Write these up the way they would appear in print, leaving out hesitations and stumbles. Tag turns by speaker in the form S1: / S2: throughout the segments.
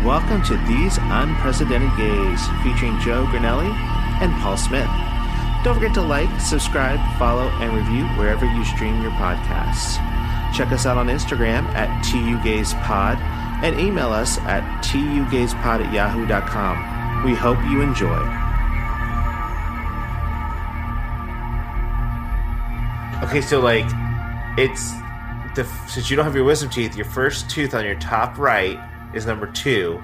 S1: welcome to These Unprecedented Gays, featuring Joe Granelli and Paul Smith. Don't forget to like, subscribe, follow, and review wherever you stream your podcasts. Check us out on Instagram at tugayspod and email us at tugayspod@yahoo.com. We hope you enjoy. Okay, so since you don't have your wisdom teeth, your first tooth on your top right is number 2.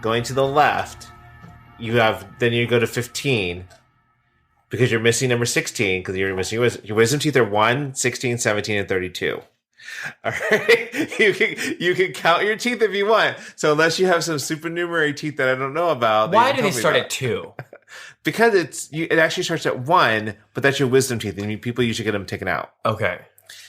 S1: Going to the left, you go to 15 because you're missing number 16 because you're missing your wisdom teeth are 1, 16, 17, and 32. All right, you can count your teeth if you want. So unless you have some supernumerary teeth that I don't know about,
S2: why do they start at 2?
S1: Because it actually starts at 1, but that's your wisdom teeth, and people usually get them taken out.
S2: Okay.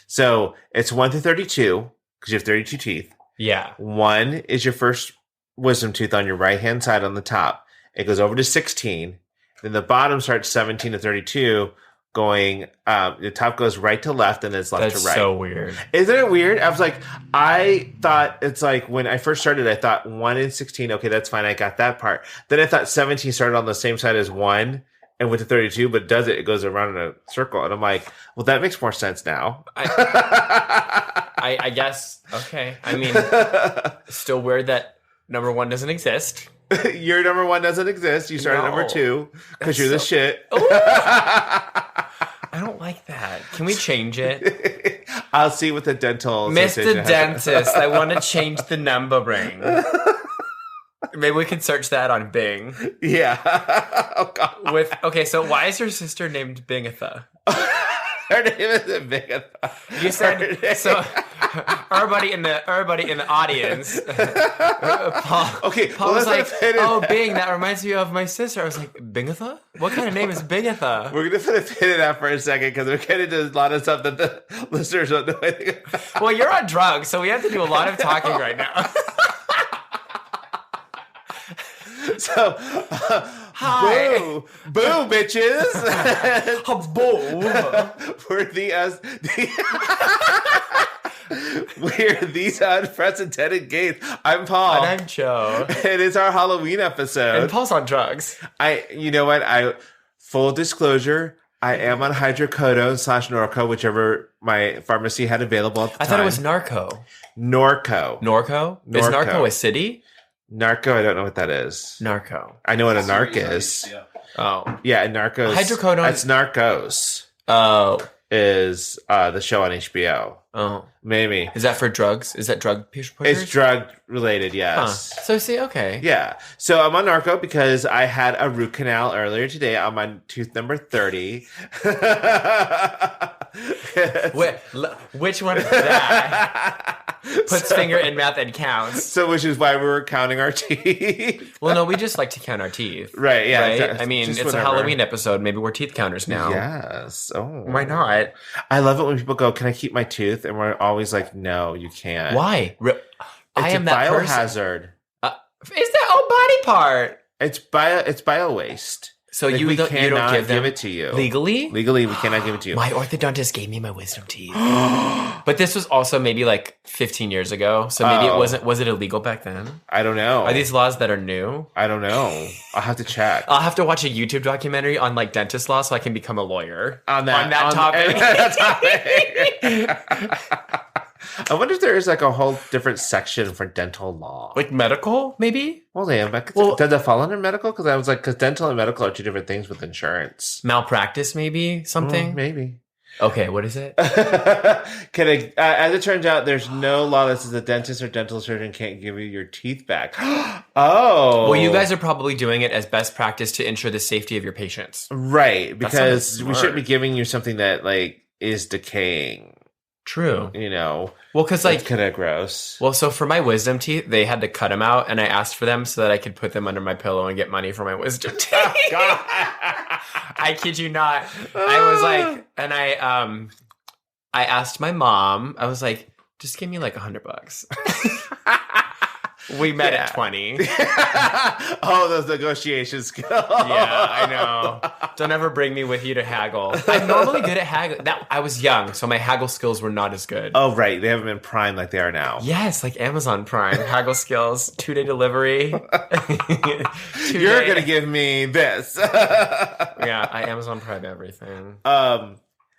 S1: So it's 1 to 32 because you have 32 teeth.
S2: Yeah. 1
S1: is your first wisdom tooth on your right hand side on the top. It goes over to 16. Then the bottom starts 17 to 32. Going, the top goes right to left and it's left to right.
S2: That's so weird.
S1: Isn't it weird? I thought it's like when I first started, I thought 1 and 16. Okay, that's fine. I got that part. Then I thought 17 started on the same side as 1 and went to 32, but it goes around in a circle. And I'm like, well, that makes more sense now.
S2: I guess. Okay. I mean, still weird that number 1 doesn't exist.
S1: Your number 1 doesn't exist. You started number 2 because you're the shit.
S2: I don't like that. Can we change it?
S1: I'll see what the dental
S2: Mr. Dentist, I want to change the numbering. Maybe we can search that on Bing.
S1: Yeah. Oh, God.
S2: So why is your sister named Bingatha?
S1: Her name isn't Bingatha.
S2: You said so. Everybody in the audience. Paul was like, "Oh, Bing, that reminds me of my sister." I was like, "Bingatha? What kind of name is Bingatha?"
S1: We're gonna put a pin in that for a second because we're getting into a lot of stuff that the listeners don't know anything about.
S2: Well, you're on drugs, so we have to do a lot of talking right now.
S1: So,
S2: hi,
S1: boo, bitches,
S2: boo.
S1: We're these unprecedented gays. I'm Paul,
S2: and I'm Joe,
S1: and it's our Halloween episode.
S2: And Paul's on drugs.
S1: You know what? Full disclosure, I am on hydrocodone / Norco, whichever my pharmacy had available at the time.
S2: I thought it was Narco.
S1: Norco.
S2: Is Narco a city?
S1: Narco, I don't know what that is.
S2: Narco.
S1: I know what a narc is.
S2: Yeah. Oh.
S1: Yeah, Narcos.
S2: Hydrocodone.
S1: That's Narcos.
S2: Oh.
S1: Is the show on HBO.
S2: Oh.
S1: Maybe.
S2: Is that for drugs? Is that drug pushers?
S1: It's drug related, yes.
S2: Huh. So see, okay.
S1: Yeah. So I'm on Narco because I had a root canal earlier today. I'm on tooth number 30.
S2: Which one is that? Puts finger in mouth and counts.
S1: So, which is why we were counting our teeth.
S2: Well, no, we just like to count our teeth.
S1: Right, yeah.
S2: Right? I mean, it's a Halloween episode. Maybe we're teeth counters now.
S1: Yes. Oh.
S2: Why not?
S1: I love it when people go, "Can I keep my tooth?" And we're always like, "No, you can't."
S2: Why? I am that
S1: biohazard.
S2: Is that body part?
S1: It's bio waste.
S2: So you don't give
S1: it to you
S2: legally.
S1: Legally, we cannot give it to you.
S2: My orthodontist gave me my wisdom teeth, but this was also maybe like 15 years ago. So maybe it wasn't. Was it illegal back then?
S1: I don't know.
S2: Are these laws that are new?
S1: I don't know. I'll have to check.
S2: I'll have to watch a YouTube documentary on like dentist law so I can become a lawyer
S1: on that topic. I wonder if there is like a whole different section for dental law,
S2: like medical, maybe.
S1: Well, yeah, but does that fall under medical? Because I was like, because dental and medical are two different things with insurance.
S2: Malpractice, maybe something.
S1: Maybe.
S2: Okay, what is it?
S1: As it turns out, there's no law that says a dentist or dental surgeon can't give you your teeth back. Oh.
S2: Well, you guys are probably doing it as best practice to ensure the safety of your patients.
S1: Right, because we shouldn't be giving you something that like is decaying.
S2: True.
S1: You know.
S2: Well, because like
S1: kind of gross.
S2: Well, so for my wisdom teeth, they had to cut them out, and I asked for them so that I could put them under my pillow and get money for my wisdom teeth. Oh, God. I kid you not. I was like, and I asked my mom. I was like, just give me like $100. We met at 20.
S1: Oh, those negotiation skills.
S2: Yeah, I know. Don't ever bring me with you to haggle. I'm normally good at haggling. I was young, so my haggle skills were not as good.
S1: Oh, right. They haven't been Prime like they are now.
S2: Yes, like Amazon Prime. Haggle skills, 2-day delivery.
S1: You're going to give me this.
S2: Yeah, I Amazon Prime everything.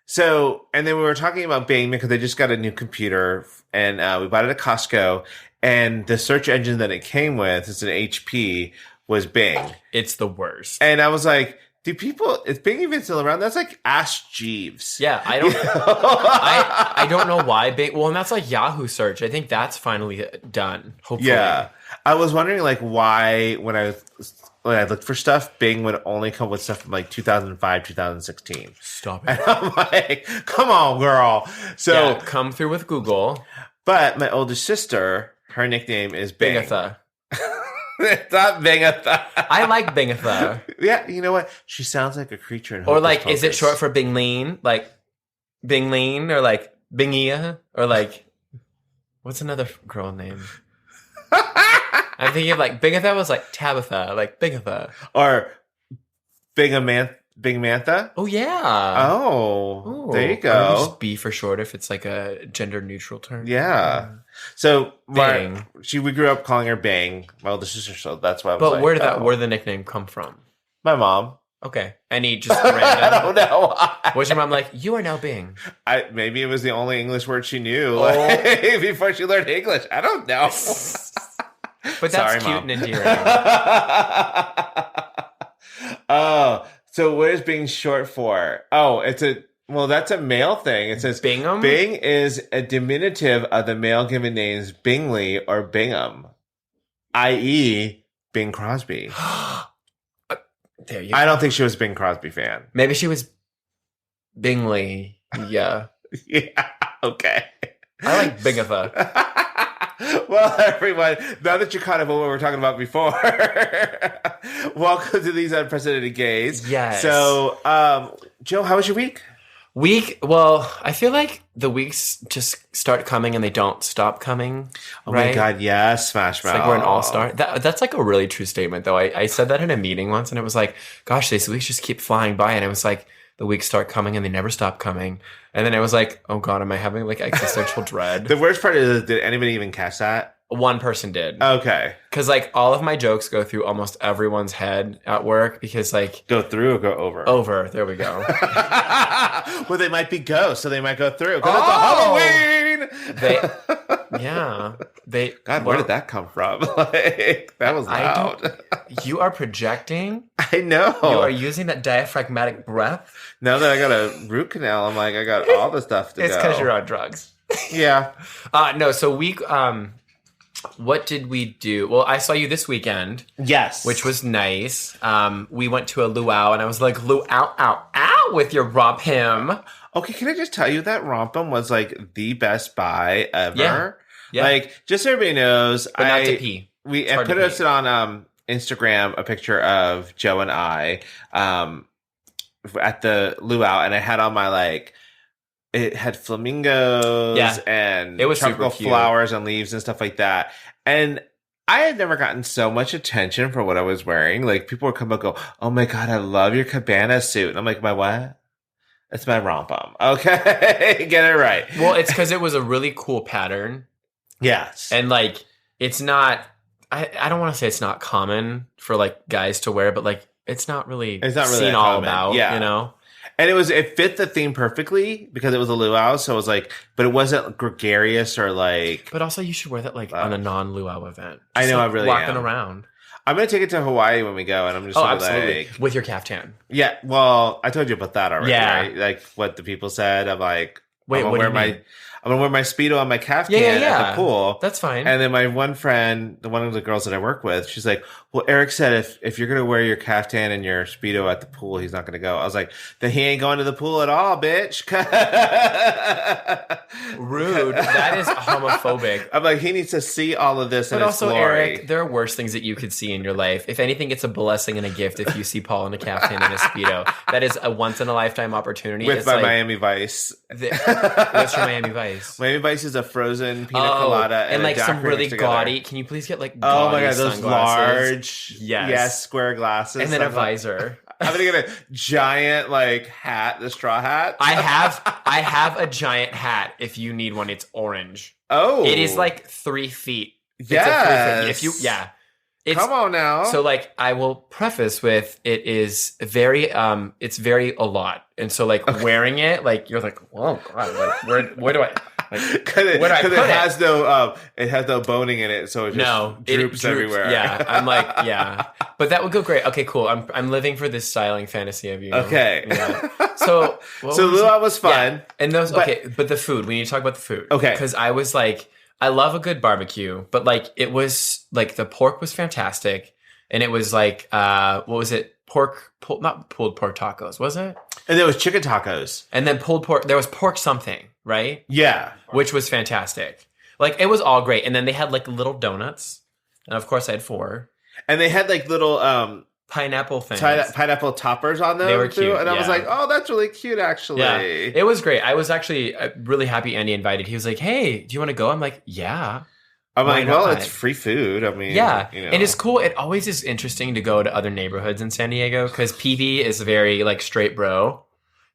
S1: So, and then we were talking about Bing because they just got a new computer and we bought it at Costco. And the search engine that it came with, it's an HP, was Bing.
S2: It's the worst.
S1: And I was like, is Bing even still around? That's like Ask Jeeves.
S2: Yeah, I don't know why Bing. Well, and that's like Yahoo search. I think that's finally done. Hopefully. Yeah.
S1: I was wondering like why when I looked for stuff, Bing would only come with stuff from like 2005, 2016.
S2: Stop it.
S1: And I'm like, come on, girl. So
S2: yeah, come through with Google.
S1: But my older sister, her nickname is Bing.
S2: Bingatha.
S1: It's not Bingatha.
S2: I like Bingatha.
S1: Yeah, you know what? She sounds like a creature in
S2: Or
S1: Hocus
S2: like,
S1: Pocus.
S2: is it short for Bingleen? Like Bingleen or like Bingia? Or like, what's another girl name? I'm thinking of like, Bingatha was like Tabitha, like Bingatha.
S1: Or Bingmantha?
S2: Oh, yeah.
S1: Oh, there you go.
S2: Or just B for short if it's like a gender neutral term.
S1: Yeah. So
S2: Bing.
S1: We grew up calling her Bing, my older sister, so that's why I was
S2: but
S1: like,
S2: where did the nickname come from?
S1: My mom.
S2: Okay. Any just random?
S1: I don't know why.
S2: Was your mom like, you are now Bing?
S1: Maybe it was the only English word she knew like, before she learned English. I don't know.
S2: But that's
S1: Sorry,
S2: cute
S1: Mom.
S2: and endearing.
S1: Oh, so what is Bing short for? Oh, that's a male thing. It says
S2: Bingham?
S1: Bing is a diminutive of the male given names Bingley or Bingham, i.e. Bing Crosby.
S2: There you go.
S1: I don't think she was a Bing Crosby fan.
S2: Maybe she was Bingley. Yeah.
S1: Yeah, okay.
S2: I like Bingatha.
S1: Well, everyone, now that you're caught up on what we were talking about before, welcome to These Unprecedented Gays.
S2: Yes.
S1: So, Joe, how was your week?
S2: Well, I feel like the weeks just start coming and they don't stop coming.
S1: Oh
S2: right?
S1: my God, yes, Smash Mouth.
S2: It's like we're an all-star. That's like a really true statement, though. I said that in a meeting once, and it was like, gosh, these weeks just keep flying by. And it was like, the weeks start coming and they never stop coming. And then it was like, oh God, am I having like existential dread?
S1: The worst part is, did anybody even catch that?
S2: One person did.
S1: Okay.
S2: Because like all of my jokes go through almost everyone's head at work because like...
S1: Go through or go over?
S2: Over. There we go.
S1: Well, they might be ghosts, so they might go through. Because it's a Halloween! God, where did that come from? Like, that was loud.
S2: You are projecting.
S1: I know.
S2: You are using that diaphragmatic breath.
S1: Now that I got a root canal, I'm like, I got all the stuff to
S2: It's
S1: go.
S2: because you're on drugs.
S1: Yeah.
S2: No, so what did we do? Well, I saw you this weekend.
S1: Yes.
S2: Which was nice. We went to a luau, and I was like, luau, ow, ow, with your romp him.
S1: Okay, can I just tell you that Rompum was like the best buy ever?
S2: Yeah. Yeah.
S1: Like, just so everybody knows,
S2: But not to pee.
S1: I put it on Instagram, a picture of Joe and I at the luau, and I had on my like, it had flamingos and
S2: it was
S1: tropical
S2: super cute.
S1: flowers and leaves and stuff like that. And I had never gotten so much attention for what I was wearing. Like, people would come and go, oh my God, I love your cabana suit. And I'm like, my what? It's my Rompum. Okay. Get it right.
S2: Well, it's because it was a really cool pattern.
S1: Yes.
S2: And like, it's not, I don't want to say it's not common for like guys to wear, but like, it's not really seen all about, you know?
S1: And it fit the theme perfectly because it was a luau. So it was like, but it wasn't gregarious or like.
S2: But also, you should wear that like on a non-luau event.
S1: I know,
S2: like
S1: I really
S2: walking
S1: am.
S2: around.
S1: I'm going to take it to Hawaii when we go, and I'm just
S2: absolutely.
S1: like.
S2: With your caftan.
S1: Yeah, well, I told you about that already,
S2: Yeah.
S1: right? Like what the people said. I'm like,
S2: wait, what do you mean?
S1: I'm gonna wear my Speedo on my caftan at the pool.
S2: That's fine.
S1: And then my one friend, one of the girls that I work with, she's like, well, Eric said if you're going to wear your caftan and your Speedo at the pool, he's not going to go. I was like, then he ain't going to the pool at all, bitch.
S2: Rude. That is homophobic.
S1: I'm like, he needs to see all of this in its glory.
S2: Eric, there are worse things that you could see in your life. If anything, it's a blessing and a gift if you see Paul in a caftan and a Speedo. That is a once-in-a-lifetime opportunity.
S1: With my Miami Vice.
S2: What's your Miami Vice?
S1: Miami Vice is a frozen pina colada
S2: and like some really gaudy. Can you please get like gaudy
S1: oh my God, those
S2: sunglasses?
S1: large, yes, square glasses.
S2: And then a visor.
S1: I'm gonna get a giant like hat, the straw hat.
S2: I have a giant hat. If you need one, it's orange.
S1: Oh,
S2: it is like 3 feet.
S1: Yes.
S2: Come
S1: on now.
S2: So like I will preface with it's very a lot. And so like wearing it, like you're like, oh God, like where do I
S1: because it has no boning in it, so it just droops everywhere.
S2: Yeah. I'm like, yeah. But that would go great. Okay, cool. I'm living for this styling fantasy of you.
S1: Okay.
S2: Yeah. So
S1: luau was fun.
S2: Yeah. And those but the food, we need to talk about the food.
S1: Okay.
S2: Because I was like, I love a good barbecue, but like it was like the pork was fantastic, and it was like what was it? Not pulled pork tacos, was it?
S1: And there was chicken tacos,
S2: and then pulled pork. There was pork something, right?
S1: Yeah,
S2: which was fantastic. Like it was all great, and then they had like little donuts, and of course I had 4,
S1: and they had like little
S2: pineapple things,
S1: pineapple toppers on them.
S2: They were cute,
S1: and I was like, oh, that's really cute, actually.
S2: Yeah, it was great. I was actually really happy Andy invited. He was like, hey, do you want to go? I'm like, yeah.
S1: I'm like, well, it's free food. I mean,
S2: yeah, and it's cool. It always is interesting to go to other neighborhoods in San Diego because PV is very like straight bro,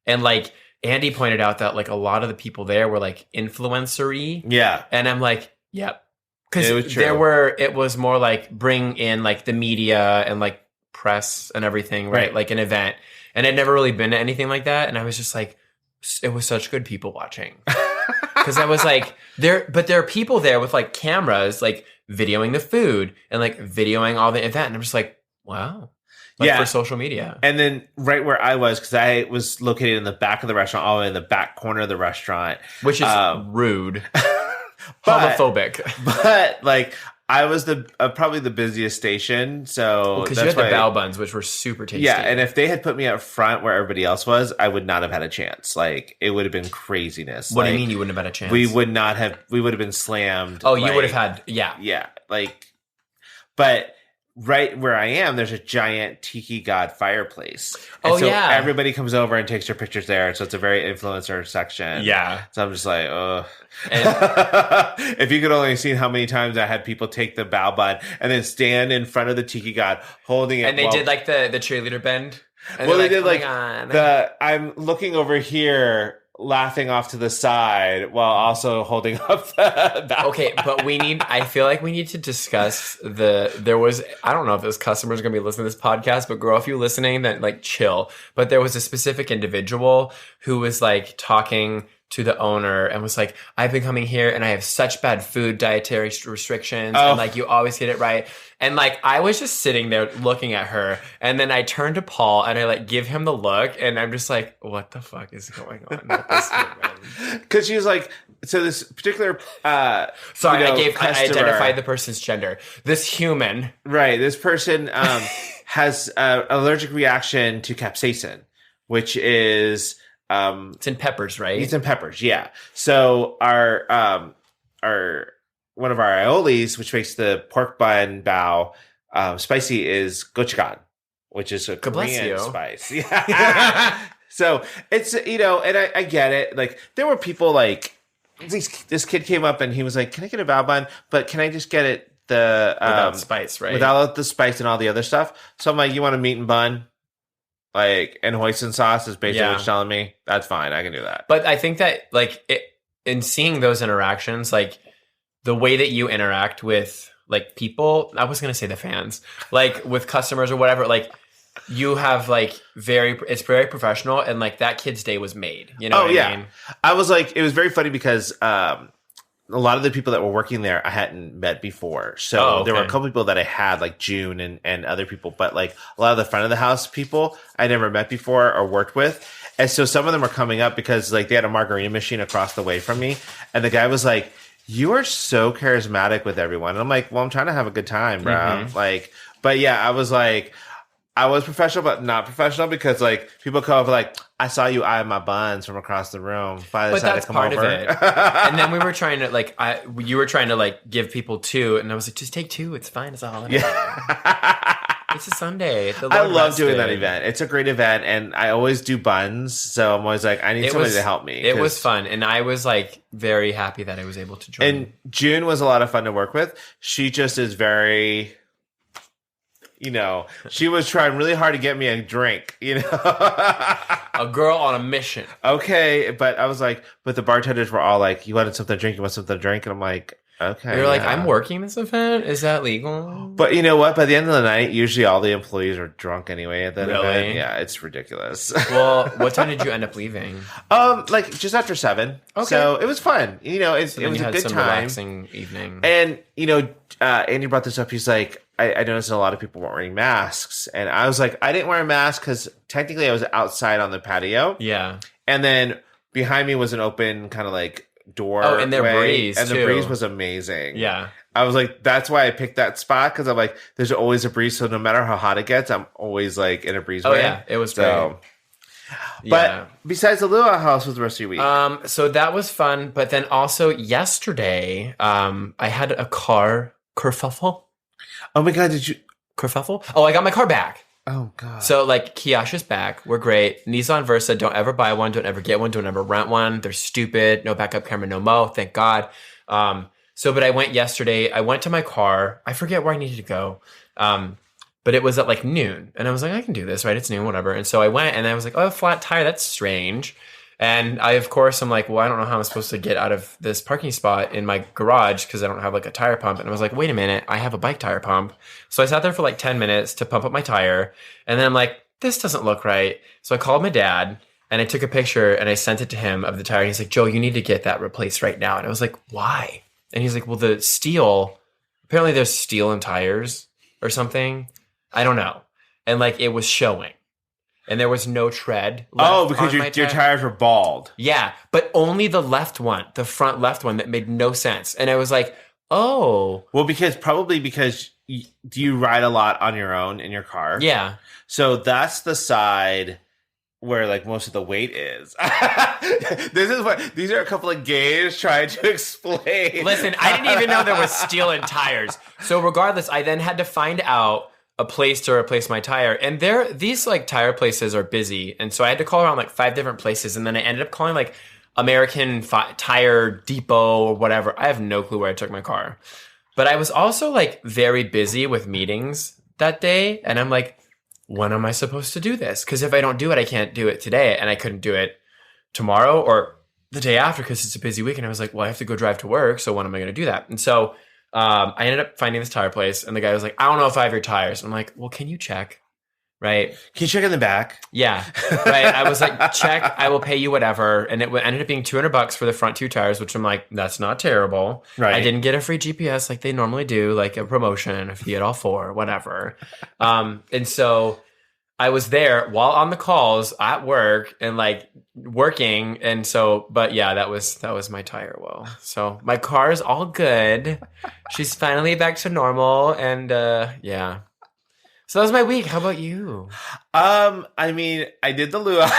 S2: and like Andy pointed out that like a lot of the people there were like influencer-y.
S1: Yeah,
S2: and I'm like, yep, because it was more like bring in like the media and like press and everything, right? Like an event, and I'd never really been to anything like that, and I was just like, it was such good people watching. Because I was like, there are people there with like cameras, like videoing the food and like videoing all the event. And I'm just like, wow. Like for social media.
S1: And then right where I was, because I was located in the back of the restaurant, all the way in the back corner of the restaurant.
S2: Which is rude. Homophobic.
S1: But like, I was probably the busiest station, so
S2: because you had the bao buns, which were super tasty.
S1: Yeah, and if they had put me up front where everybody else was, I would not have had a chance. Like it would have been craziness.
S2: What do you mean you wouldn't have had a chance?
S1: We would not have. We would have been slammed.
S2: Oh, you would have had.
S1: Yeah. Like, but right where I am, there's a giant tiki god fireplace. And so everybody comes over and takes their pictures there. So it's a very influencer section.
S2: Yeah.
S1: So I'm just like, oh. If you could only have seen how many times I had people take the bao bun and then stand in front of the tiki god holding it.
S2: And they did like the cheerleader bend.
S1: Well, they did like I'm looking over here laughing off to the side while also holding up the bao
S2: Okay, but I feel like we need to discuss I don't know if this customer is going to be listening to this podcast, but girl, if you're listening, then like chill. But there was a specific individual who was like talking to the owner and was like, I've been coming here and I have such bad food dietary restrictions and like you always get it right. And like I was just sitting there looking at her, and then I turned to Paul and I like give him the look, and I'm just like, what the fuck is going on with this woman?
S1: Because she was like, so this particular
S2: I identified the person's gender. This human,
S1: right? This person has an allergic reaction to capsaicin, which is
S2: it's in peppers, right?
S1: It's in peppers, yeah. So our one of our aiolis, which makes the pork bun bao spicy, is gochujang, which is a Korean spice. Yeah. So it's, and I get it. Like there were people like this kid came up and he was like, "Can I get a bao bun? But can I just get it
S2: without spice, right?
S1: Without the spice and all the other stuff." So I'm like, "You want a meat and bun?" Like, and hoisin sauce is basically what you're telling me. That's fine. I can do that.
S2: But I think that like in seeing those interactions, like the way that you interact with like people, I was going to say the fans, like with customers or whatever, like you have like it's very professional, and like that kid's day was made, you know what I mean?
S1: I was like, it was very funny because, a lot of the people that were working there I hadn't met before. So there were a couple people that I had, like June and other people, but like a lot of the front of the house people I never met before or worked with. And so some of them were coming up because like they had a margarita machine across the way from me. And the guy was like, "You are so charismatic with everyone." And I'm like, well, I'm trying to have a good time, bro. Mm-hmm. Like, but yeah, I was like, I was professional, but not professional because like people come up like, "I saw you eyeing my buns from across the room." But that's part of it.
S2: And then we were trying to like, you were trying to like give people 2, and I was like, just take 2. It's fine. It's a holiday. Yeah. It's a Sunday.
S1: I love doing that event. It's a great event, and I always do buns. So I'm always like, I need somebody to help me.
S2: It was fun, and I was like very happy that I was able to join.
S1: And June was a lot of fun to work with. She just is very you know, she was trying really hard to get me a drink, you know.
S2: A girl on a mission.
S1: Okay, but I was like, but the bartenders were all like, you wanted something to drink, you want something to drink? And I'm like, okay.
S2: You're like, I'm working this event? Is that legal?
S1: But you know what? By the end of the night, usually all the employees are drunk anyway at that
S2: Really?
S1: event. Yeah, it's ridiculous.
S2: Well, what time did you end up leaving?
S1: Like just after 7. Okay. So it was fun. You know, it was a good time.
S2: Relaxing evening.
S1: And, you know, Andy brought this up. He's like, I noticed a lot of people weren't wearing masks. And I was like, I didn't wear a mask because technically I was outside on the patio.
S2: Yeah.
S1: And then behind me was an open kind of like door.
S2: Oh, and their breeze,
S1: and
S2: too.
S1: the breeze was amazing.
S2: Yeah.
S1: I was like, that's why I picked that spot because I'm like, there's always a breeze. So no matter how hot it gets, I'm always like in a breeze.
S2: Oh, yeah. It was great.
S1: But besides the luau, how else was the rest of your week?
S2: So that was fun. But then also yesterday, I had a car kerfuffle.
S1: Oh my God, did you?
S2: Kerfuffle? Oh, I got my car back.
S1: Oh God.
S2: So like Kiasha's back. We're great. Nissan Versa, don't ever buy one. Don't ever get one. Don't ever rent one. They're stupid. No backup camera, no mo. Thank God. But I went yesterday. I went to my car. I forget where I needed to go. But it was at like noon. And I was like, I can do this, right? It's noon, whatever. And so I went and I was like, oh, flat tire. That's strange. And I, of course, I'm like, well, I don't know how I'm supposed to get out of this parking spot in my garage because I don't have like a tire pump. And I was like, wait a minute, I have a bike tire pump. So I sat there for like 10 minutes to pump up my tire. And then I'm like, this doesn't look right. So I called my dad and I took a picture and I sent it to him of the tire. He's like, Joe, you need to get that replaced right now. And I was like, why? And he's like, well, the steel, apparently there's steel in tires or something. I don't know. And like it was showing. And there was no tread left.
S1: Oh, because your tires were bald.
S2: Yeah, but only the left one, the front left one that made no sense. And I was like, oh.
S1: Well, because do you ride a lot on your own in your car?
S2: Yeah.
S1: So that's the side where like most of the weight is. These are a couple of gays trying to explain.
S2: Listen, I didn't even know there was steel in tires. So regardless, I then had to find out a place to replace my tire. And these like tire places are busy. And so I had to call around like 5 different places. And then I ended up calling like American Tire Depot or whatever. I have no clue where I took my car. But I was also like very busy with meetings that day. And I'm like, when am I supposed to do this? Because if I don't do it, I can't do it today. And I couldn't do it tomorrow or the day after because it's a busy week. And I was like, well, I have to go drive to work. So when am I going to do that? And so I ended up finding this tire place, and the guy was like, I don't know if I have your tires. I'm like, well, can you check? Right?
S1: Can you check in the back?
S2: Yeah. Right. I was like, check. I will pay you whatever. And it ended up being $200 for the front 2 tires, which I'm like, that's not terrible.
S1: Right.
S2: I didn't get a free GPS like they normally do, like a promotion if you get all 4, whatever. And so I was there while on the calls at work and like working. And so, but yeah, that was my tire woe. So my car is all good. She's finally back to normal. And yeah. So that was my week. How about you?
S1: I mean, I did the luau.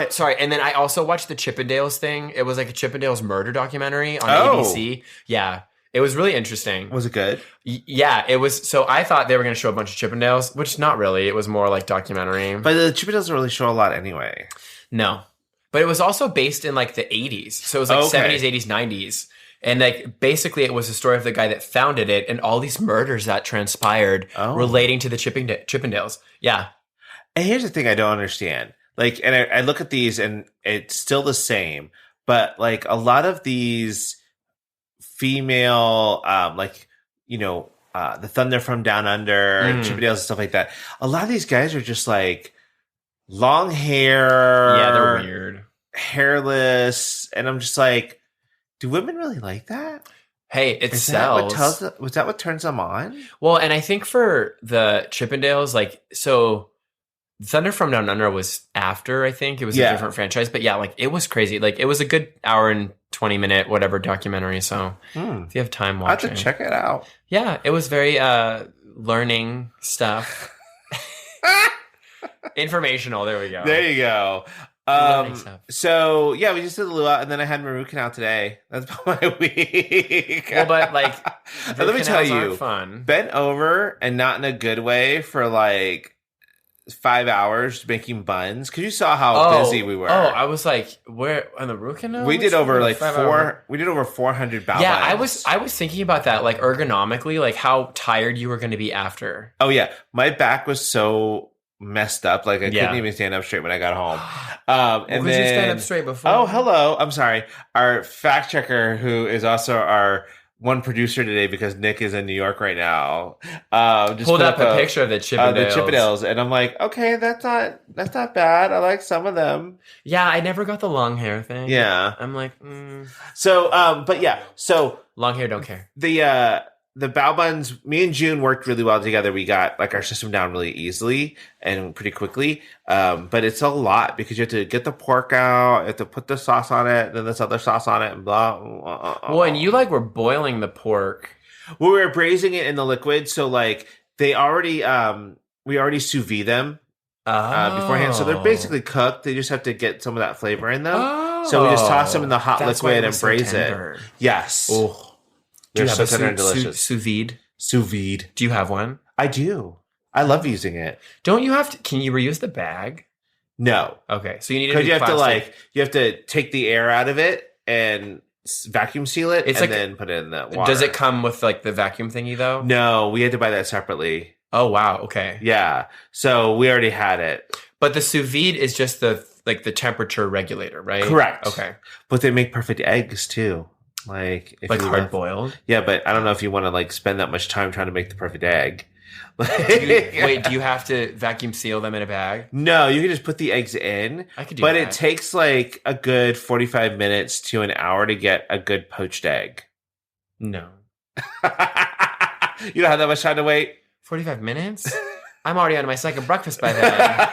S2: Sorry. And then I also watched the Chippendales thing. It was like a Chippendales murder documentary on ABC. Yeah. It was really interesting.
S1: Was it good?
S2: Yeah, it was. So I thought they were going to show a bunch of Chippendales, which not really. It was more like documentary.
S1: But the Chippendales don't really show a lot anyway.
S2: No. But it was also based in like the 80s. So it was like 70s, 80s, 90s. And like basically it was the story of the guy that founded it and all these murders that transpired relating to the Chippendales. Yeah.
S1: And here's the thing I don't understand. Like, and I look at these and it's still the same. But like a lot of these female, the Thunder from Down Under, and Chippendales and stuff like that. A lot of these guys are just like long hair.
S2: Yeah, they're weird.
S1: Hairless. And I'm just like, do women really like that?
S2: Hey, it sells.
S1: Was that what turns them on?
S2: Well, and I think for the Chippendales, like, so Thunder from Down Under was after, I think. It was a different franchise. But yeah, like, it was crazy. Like, it was a good hour and 20-minute whatever documentary. So if you have time watching.
S1: I have to check it out.
S2: Yeah, it was very learning stuff. Informational. There we go.
S1: There you go. So yeah, we just did the luau, and then I had my root canal today. That's about my week.
S2: Well, but like,
S1: let me tell you,
S2: fun.
S1: Bent over and not in a good way for like 5 hours making buns because you saw how busy we were.
S2: Oh, I was like, where on the root canal?
S1: We did over like 400 bow buns.
S2: I was thinking about that, like ergonomically, like how tired you were going to be after.
S1: Oh yeah, my back was so messed up, like I couldn't even stand up straight when I got home. And then
S2: you stand up straight before?
S1: Oh, hello. I'm sorry. Our fact checker, who is also our one producer today because Nick is in New York right now, just
S2: pulled up a picture of the Chippendales.
S1: And I'm like, okay, that's not bad. I like some of them.
S2: Yeah, I never got the long hair thing.
S1: Yeah,
S2: I'm like,
S1: So, but yeah, so
S2: long hair, don't care.
S1: The bao buns, me and June worked really well together. We got like our system down really easily and pretty quickly. But it's a lot because you have to get the pork out, you have to put the sauce on it, then this other sauce on it, and blah.
S2: Well, and you like were boiling the pork.
S1: Well, we were braising it in the liquid, so like we already sous vide them beforehand, so they're basically cooked. They just have to get some of that flavor in them. So we just toss them in the hot liquid and braise it. Yes.
S2: Oh. Do you have a sous vide?
S1: Sous vide.
S2: Do you have one?
S1: I do. I love using it.
S2: Don't you have to? Can you reuse the bag?
S1: No.
S2: Okay, so you need to.
S1: Because you have to take the air out of it and vacuum seal it, then put it in the water.
S2: Does it come with like the vacuum thingy though?
S1: No, we had to buy that separately.
S2: Oh wow. Okay.
S1: Yeah. So we already had it.
S2: But the sous vide is just the temperature regulator, right?
S1: Correct.
S2: Okay.
S1: But they make perfect eggs too. Like
S2: hard boiled?
S1: Yeah, but I don't know if you want to like spend that much time trying to make the perfect egg.
S2: Wait, do you have to vacuum seal them in a bag?
S1: No, you can just put the eggs in.
S2: I could do
S1: that. But
S2: it
S1: takes like a good 45 minutes to an hour to get a good poached egg.
S2: No.
S1: You don't have that much time to wait?
S2: 45 minutes? I'm already on my second breakfast by then.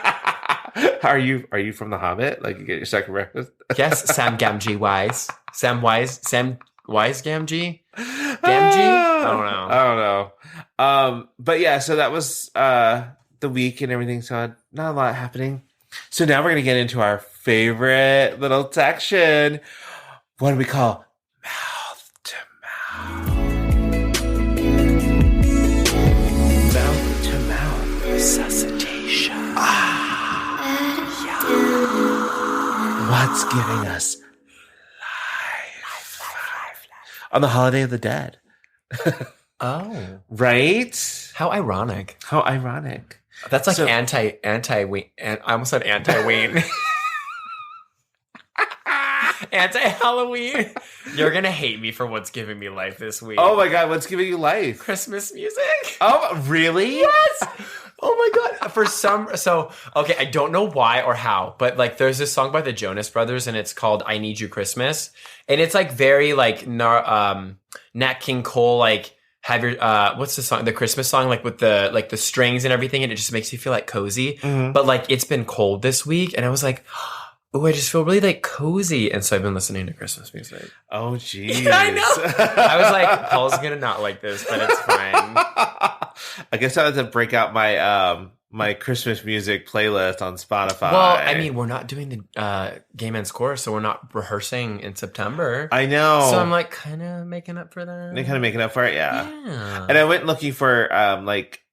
S1: Are you from The Hobbit? Like you get your second breakfast?
S2: Yes, Sam Gamgee Wise. Sam Wise Gamgee? Gamgee? I
S1: don't know. But yeah, so that was the week and everything. So not a lot happening. So now we're gonna get into our favorite little section. What do we call mouth to mouth? Mouth to mouth resuscitation. What's giving us life on the holiday of the dead?
S2: Oh,
S1: right?
S2: How ironic!
S1: How ironic!
S2: That's like anti. I almost said anti-ween. Anti-Halloween. You're gonna hate me for what's giving me life this week.
S1: Oh my god, what's giving you life?
S2: Christmas music.
S1: Oh, really?
S2: Yes. Oh my god. Okay, I don't know why or how, but like there's this song by the Jonas Brothers and it's called I Need You Christmas. And it's like very like Nat King Cole, like have your what's the song? The Christmas song, like with the strings and everything, and it just makes you feel like cozy. Mm-hmm. But like it's been cold this week, and I was like, oh, I just feel really like cozy. And so I've been listening to Christmas music.
S1: Oh geez.
S2: Yeah, I know. I was like, Paul's gonna not like this, but it's fine.
S1: I guess I have to break out my my Christmas music playlist on Spotify.
S2: Well, I mean, we're not doing the Gay Men's Chorus, so we're not rehearsing in September.
S1: I know.
S2: So I'm like kind of making up for that.
S1: They're kind of making up for it, yeah. And I went looking for like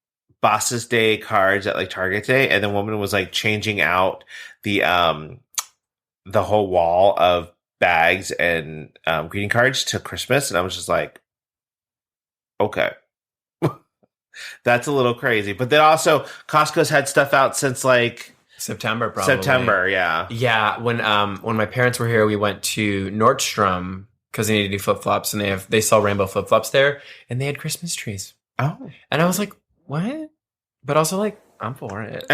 S1: Boss's Day cards at like Target Day, and the woman was like changing out the whole wall of bags and greeting cards to Christmas, and I was just like, okay. That's a little crazy. But then also Costco's had stuff out since like
S2: September, probably.
S1: September, yeah.
S2: Yeah. When my parents were here, we went to Nordstrom because they needed new flip-flops, and they sell rainbow flip-flops there, and they had Christmas trees.
S1: Oh.
S2: And I was like, what? But also like, I'm for it.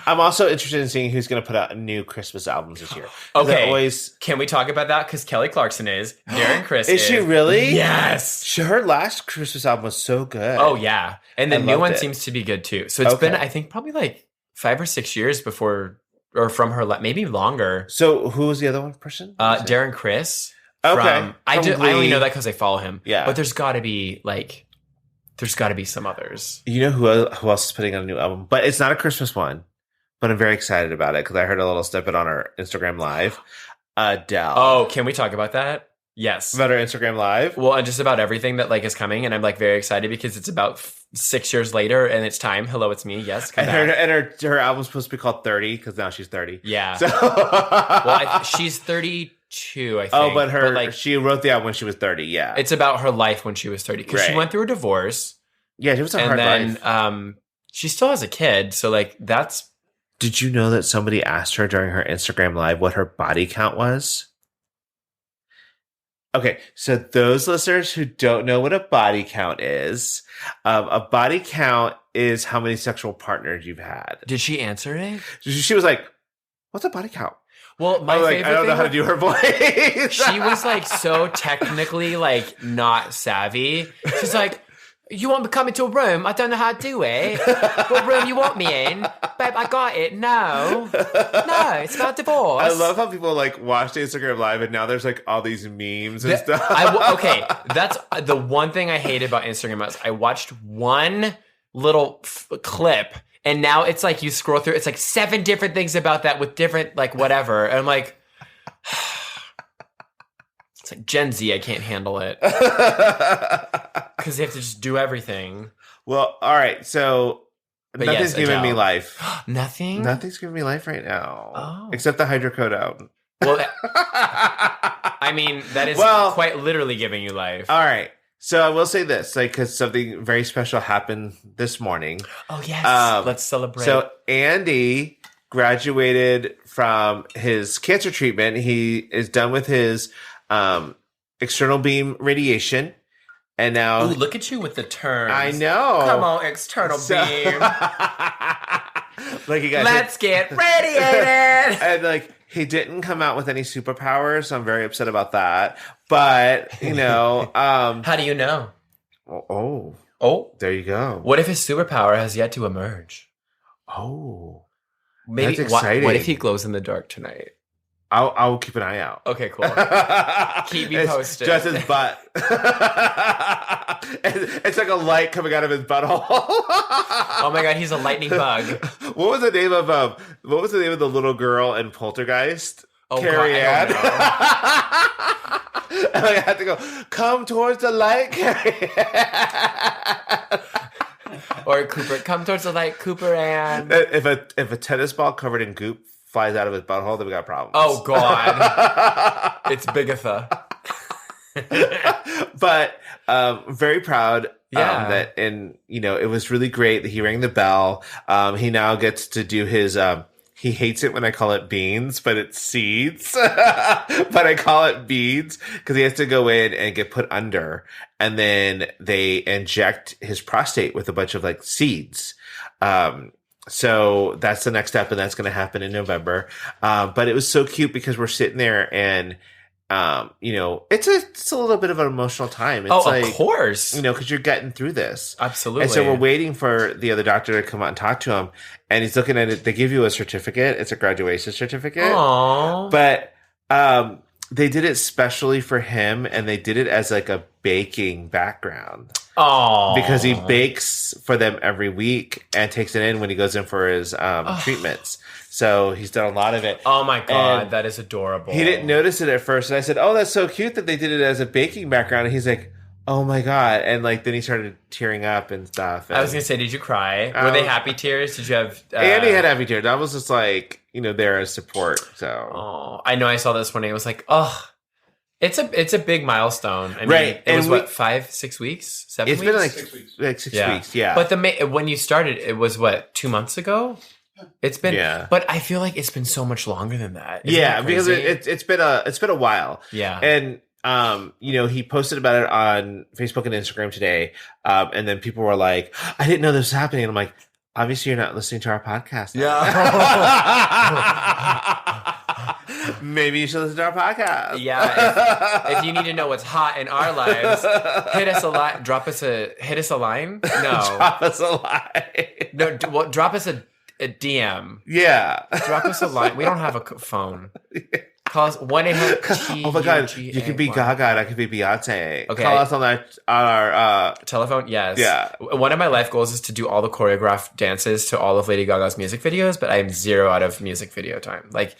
S1: I'm also interested in seeing who's going to put out new Christmas albums this year.
S2: Okay, can we talk about that? Because Kelly Clarkson is. Darren Criss
S1: is. She really?
S2: Yes.
S1: Her last Christmas album was so good.
S2: Oh, yeah. And the new one seems to be good, too. So it's been, I think, probably like 5 or 6 years before, or from her, maybe longer.
S1: So who was the other one person?
S2: Darren Criss.
S1: Okay.
S2: I only know that because I follow him.
S1: Yeah.
S2: But there's got to be some others.
S1: You know who else is putting out a new album? But it's not a Christmas one. But I'm very excited about it because I heard a little snippet on our Instagram Live. Adele.
S2: Oh, can we talk about that? Yes.
S1: About her Instagram Live?
S2: Well, and just about everything that like is coming. And I'm like very excited because it's about 6 years later and it's time. Hello, it's me. Yes. Come back.
S1: Her album's supposed to be called 30 because now she's 30.
S2: Yeah.
S1: So
S2: well, she's 32, I think.
S1: Oh, but she wrote the album when she was 30. Yeah.
S2: It's about her life when she was 30 because she went through a divorce.
S1: Yeah, it was a hard life.
S2: And then she still has a kid. So like that's.
S1: Did you know that somebody asked her during her Instagram Live what her body count was? Okay, so those listeners who don't know what a body count is, a body count is how many sexual partners you've had.
S2: Did she answer it?
S1: She was like, "What's a body count?"
S2: Well, my favorite
S1: I don't know how to do her voice.
S2: She was like so technically like not savvy. She's like, "You want me to come into a room? I don't know how to do it. What room you want me in? Babe, I got it. No, it's about divorce."
S1: I love how people like watch the Instagram Live and now there's like all these memes and stuff.
S2: Okay, that's the one thing I hate about Instagram is I watched one little clip and now it's like you scroll through, it's like 7 different things about that with different like whatever. And I'm like... It's like Gen Z, I can't handle it. Because they have to just do everything.
S1: Well, all right. So nothing's giving me life.
S2: Nothing?
S1: Nothing's giving me life right now.
S2: Oh.
S1: Except the hydrocodone.
S2: Well, I mean, that is quite literally giving you life.
S1: All right. So I will say this, like, because something very special happened this morning.
S2: Oh, yes. Let's celebrate.
S1: So Andy graduated from his cancer treatment. He is done with his external beam radiation. And now...
S2: Ooh, look at you with the terms.
S1: I know.
S2: Come on, external beam.
S1: Like you guys
S2: Let's get radiated.
S1: And like, he didn't come out with any superpowers, so I'm very upset about that. But, you know...
S2: How do you know?
S1: Oh, there you go.
S2: What if his superpower has yet to emerge?
S1: Oh.
S2: Maybe,
S1: that's exciting.
S2: What if he glows in the dark tonight?
S1: I'll keep an eye out.
S2: Okay, cool. Keep me posted.
S1: Just his butt. It's like a light coming out of his butthole.
S2: Oh my god, he's a lightning bug.
S1: What was the name of the little girl in Poltergeist?
S2: Oh,
S1: Carrie Ann.
S2: God, I
S1: don't know. And I had to go, come towards the light, Carrie Ann.
S2: Or Cooper, come towards the light, Cooper Ann.
S1: If a tennis ball covered in goop flies out of his butthole, then we got problems.
S2: Oh, God. It's Bigatha.
S1: But very proud that, and you know, it was really great that he rang the bell. He now gets to do his he hates it when I call it beans, but it's seeds. But I call it beads because he has to go in and get put under, and then they inject his prostate with a bunch of like seeds. So that's the next step, and that's going to happen in November. But it was so cute because we're sitting there and, you know, it's a little bit of an emotional time. It's
S2: of course.
S1: You know, because you're getting through this.
S2: Absolutely.
S1: And so we're waiting for the other doctor to come out and talk to him. And he's looking at it. They give you a certificate. It's a graduation certificate.
S2: Aww.
S1: But they did it specially for him, and they did it as like a baking background.
S2: Oh,
S1: because he bakes for them every week and takes it in when he goes in for his treatments. So he's done a lot of it.
S2: Oh my god, and that is adorable.
S1: He didn't notice it at first, and I said, "Oh, that's so cute that they did it as a baking background." And he's like, "Oh my god!" And like then he started tearing up and stuff. And
S2: I was gonna say, did you cry? Were they happy tears? Did you have?
S1: Andy had happy tears. I was just like, you know, there as support. So
S2: I know I saw this one. It was like, oh. It's a big milestone. I mean,
S1: right.
S2: It was what, 5-6 weeks, 7 weeks?
S1: It's been like 6 weeks. Like 6 weeks, yeah.
S2: But when you started, it was what, 2 months ago? It's been, but I feel like it's been so much longer than that. Isn't that
S1: because it's been a while.
S2: Yeah,
S1: and you know, he posted about it on Facebook and Instagram today, and then people were like, "I didn't know this was happening." And I'm like, obviously, you're not listening to our podcast.
S2: Yeah.
S1: Maybe you should listen to our podcast.
S2: Yeah. If you need to know what's hot in our lives, hit us a line. Hit us a line? No.
S1: Drop us a line.
S2: No, drop us a DM.
S1: Yeah.
S2: Drop us a line. We don't have a phone. Call us 1-800.
S1: Oh my god, you could be Gaga and I could be Beyonce.
S2: Okay.
S1: Call us on our
S2: telephone. Yes.
S1: Yeah.
S2: One of my life goals is to do all the choreographed dances to all of Lady Gaga's music videos, but I am 0 out of music video time. Like,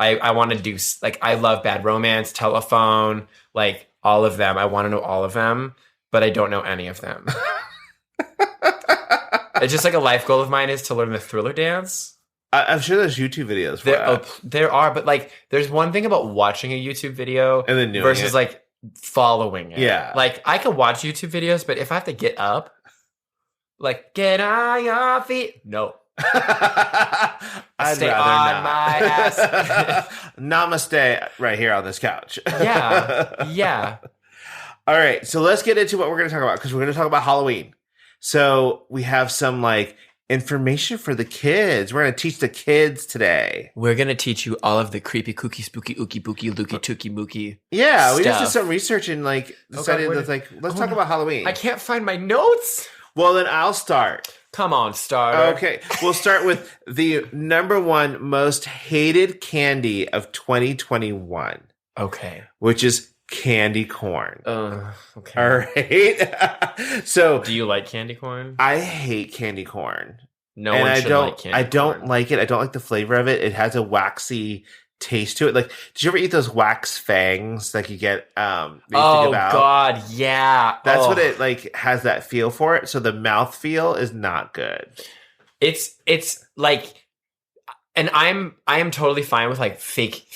S2: I want to do like I love Bad Romance, Telephone, like all of them. I want to know all of them, but I don't know any of them. It's just like a life goal of mine is to learn the Thriller dance.
S1: I'm sure there's YouTube videos for that.
S2: There are, but like there's one thing about watching a YouTube video
S1: and then
S2: versus like following it.
S1: Yeah.
S2: Like I could watch YouTube videos, but if I have to get up, like get on your feet, no.
S1: I'd
S2: Stay
S1: rather
S2: on
S1: not.
S2: my ass.
S1: Namaste right here on this couch.
S2: Yeah.
S1: All right, so let's get into what we're going to talk about because we're going to talk about Halloween. So we have some like information for the kids. We're going to teach the kids today.
S2: We're going to teach you all of the creepy, kooky, spooky, ookie, bookie, looky, tookie, mookie.
S1: Yeah, we
S2: stuff.
S1: just did some research and like decided let's talk about Halloween.
S2: I can't find my notes.
S1: Well, then I'll start.
S2: Come on, starter.
S1: Okay, we'll start with the number one most hated candy of 2021.
S2: Okay.
S1: Which is candy corn.
S2: Okay.
S1: All right. So,
S2: do you like candy corn?
S1: I hate candy corn.
S2: No one should like candy corn.
S1: I don't like it. I don't like the flavor of it. It has a waxy taste to it. Like, did you ever eat those wax fangs like you get
S2: God, yeah.
S1: That's what it like has that feel for it. So the mouth feel is not good.
S2: It's like, and I am totally fine with like fake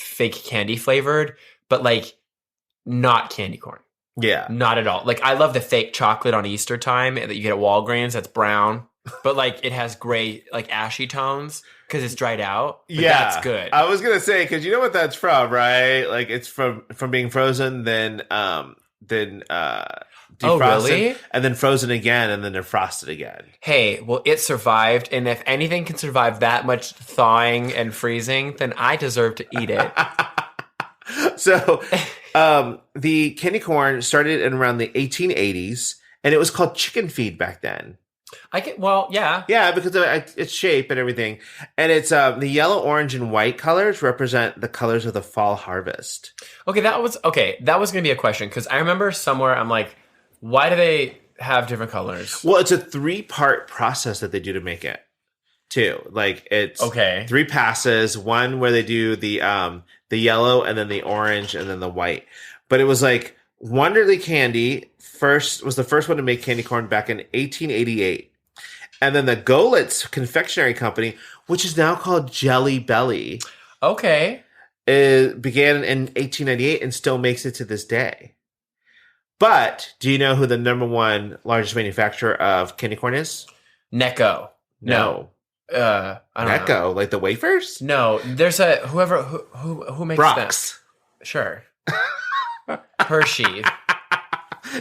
S2: candy flavored, but like not candy corn.
S1: Yeah.
S2: Not at all. Like I love the fake chocolate on Easter time that you get at Walgreens that's brown, but like it has gray, like ashy tones because it's dried out. But that's good.
S1: I was gonna say because you know what that's from, right? Like it's from being frozen, then defrosted,
S2: really?
S1: and then frozen again, and then they're frosted again.
S2: Hey, well, it survived, and if anything can survive that much thawing and freezing, then I deserve to eat it.
S1: So, the candy corn started in around the 1880s, and it was called chicken feed back then.
S2: Yeah,
S1: because of its shape and everything, and it's the yellow, orange, and white colors represent the colors of the fall harvest.
S2: Okay, that was gonna be a question because I remember somewhere I'm like, why do they have different colors?
S1: Well, it's a 3-part process that they do to make it, too. Like it's 3 passes. One where they do the yellow, and then the orange, and then the white. But it was like Wonderly Candy was the first one to make candy corn back in 1888. And then the Golitz Confectionery Company, which is now called Jelly Belly.
S2: Okay.
S1: It began in 1898 and still makes it to this day. But do you know who the number one largest manufacturer of candy corn is?
S2: Necco.
S1: No.
S2: I don't know.
S1: Necco, like the wafers?
S2: No, there's who makes
S1: Brock's.
S2: that? Sure. Hershey.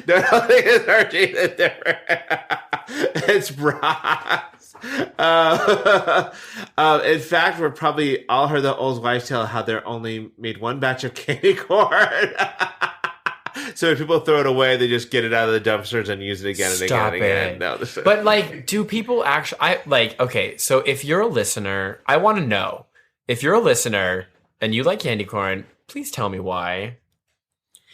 S1: No, I don't think it's Hershey. It's different. It's Brock's. In fact, we're probably all heard the old wives' tale how they're only made one batch of candy corn. So if people throw it away, they just get it out of the dumpsters and use it again and
S2: Stop
S1: again and
S2: it.
S1: again. No,
S2: but like, do people actually? Okay. So if you're a listener, I want to know if you're a listener and you like candy corn. Please tell me why.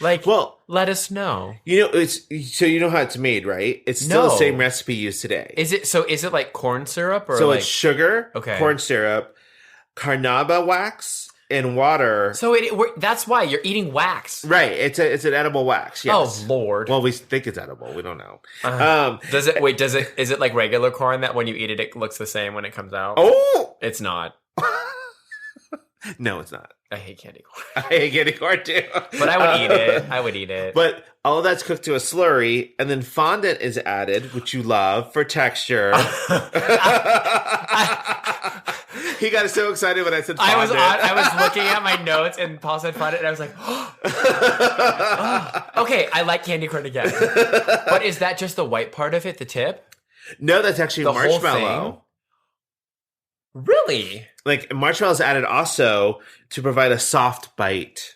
S2: Like, well, let us know.
S1: You know, you know how it's made, right? It's still the same recipe used today.
S2: Is it like corn syrup or
S1: so? It's sugar, corn syrup, carnauba wax, and water.
S2: So that's why you're eating wax,
S1: right? It's an edible wax. Yes.
S2: Oh Lord.
S1: Well, we think it's edible. We don't know.
S2: Is it like regular corn that when you eat it, it looks the same when it comes out?
S1: Oh,
S2: it's not.
S1: No, it's not.
S2: I hate candy corn.
S1: I hate candy corn too.
S2: But I would eat it. I would eat it.
S1: But all of that's cooked to a slurry, and then fondant is added, which you love for texture. He got so excited when I said fondant.
S2: I was looking at my notes, and Paul said fondant, and I was like, oh. Okay, I like candy corn again. But is that just the white part of it, the tip?
S1: No, that's actually
S2: the
S1: marshmallow.
S2: Whole thing? Really?
S1: Like marshmallow is added also to provide a soft bite.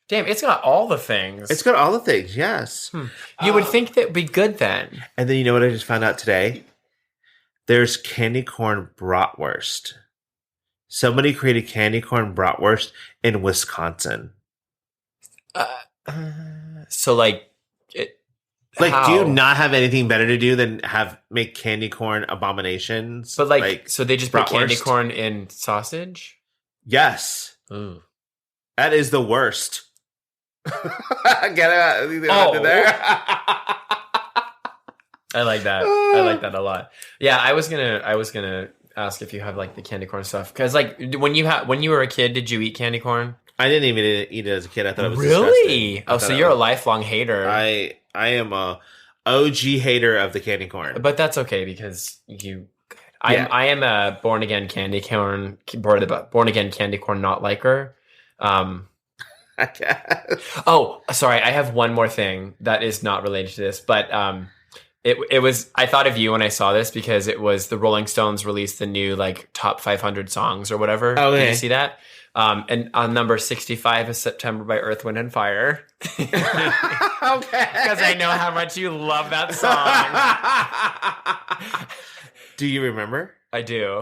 S2: Damn, it's got all the things.
S1: It's got all the things, yes.
S2: You would think that would be good then.
S1: And then you know what I just found out today? There's candy corn bratwurst. Somebody created candy corn bratwurst in Wisconsin.
S2: So like,
S1: how? Do you not have anything better to do than make candy corn abominations?
S2: But like so they just put
S1: bratwurst?
S2: candy corn in sausage?
S1: Yes.
S2: Ooh.
S1: That is the worst. Get it out there.
S2: I like that. I like that a lot. Yeah, I was gonna ask if you have like the candy corn stuff because like when you were a kid, did you eat candy corn?
S1: I didn't even eat it as a kid. I thought it was
S2: really.
S1: disgusting.
S2: Oh, so you're a lifelong hater.
S1: I am a OG hater of the candy corn,
S2: but that's okay because I am a born again candy corn not liker.
S1: I guess.
S2: Oh, sorry. I have one more thing that is not related to this, but it was. I thought of you when I saw this because it was the Rolling Stones released the new like top 500 songs or whatever.
S1: Okay.
S2: Did you see that? And on number 65 is September by Earth, Wind and Fire. Okay. Because I know how much you love that song.
S1: Do you remember?
S2: I do.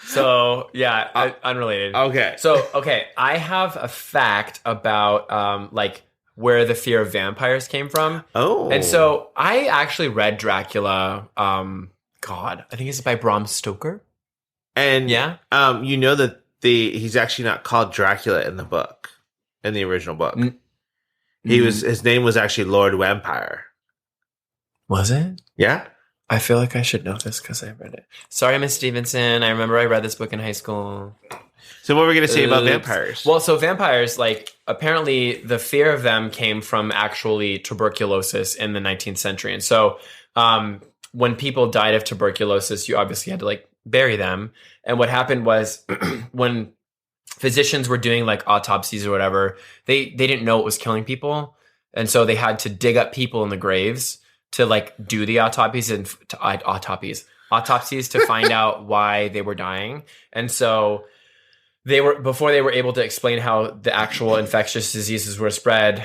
S2: So, yeah, unrelated.
S1: Okay.
S2: So, I have a fact about like where the fear of vampires came from.
S1: Oh. And
S2: so I actually read Dracula. God, I think it's by Bram Stoker.
S1: And
S2: yeah,
S1: you know that he's actually not called Dracula in the book, in the original book. His name was actually Lord Vampire.
S2: Was it?
S1: Yeah.
S2: I feel like I should know this because I read it. Sorry, Miss Stevenson. I remember I read this book in high school.
S1: So what were we going to say about vampires?
S2: Well, so vampires, like, apparently the fear of them came from actually tuberculosis in the 19th century. And so when people died of tuberculosis, you obviously had to, like, bury them. And what happened was when physicians were doing, like, autopsies or whatever, they didn't know what was killing people. And so they had to dig up people in the graves to like do the autopsies to find out why they were dying. And so before they were able to explain how the actual infectious diseases were spread,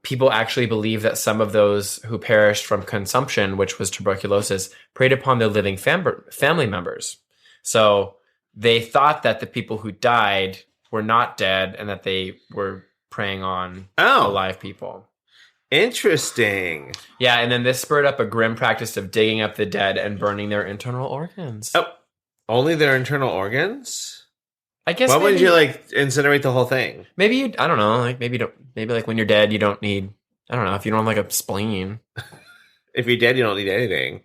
S2: people actually believe that some of those who perished from consumption, which was tuberculosis, preyed upon their living family members. So they thought that the people who died were not dead and that they were preying on alive people.
S1: Interesting.
S2: Yeah, and then this spurred up a grim practice of digging up the dead and burning their internal organs.
S1: Oh, only their internal organs?
S2: I guess.
S1: Why wouldn't you like incinerate the whole thing?
S2: Maybe I don't know. Like maybe like when you're dead, you don't need. I don't know if you don't have like a spleen.
S1: If you're dead, you don't need anything.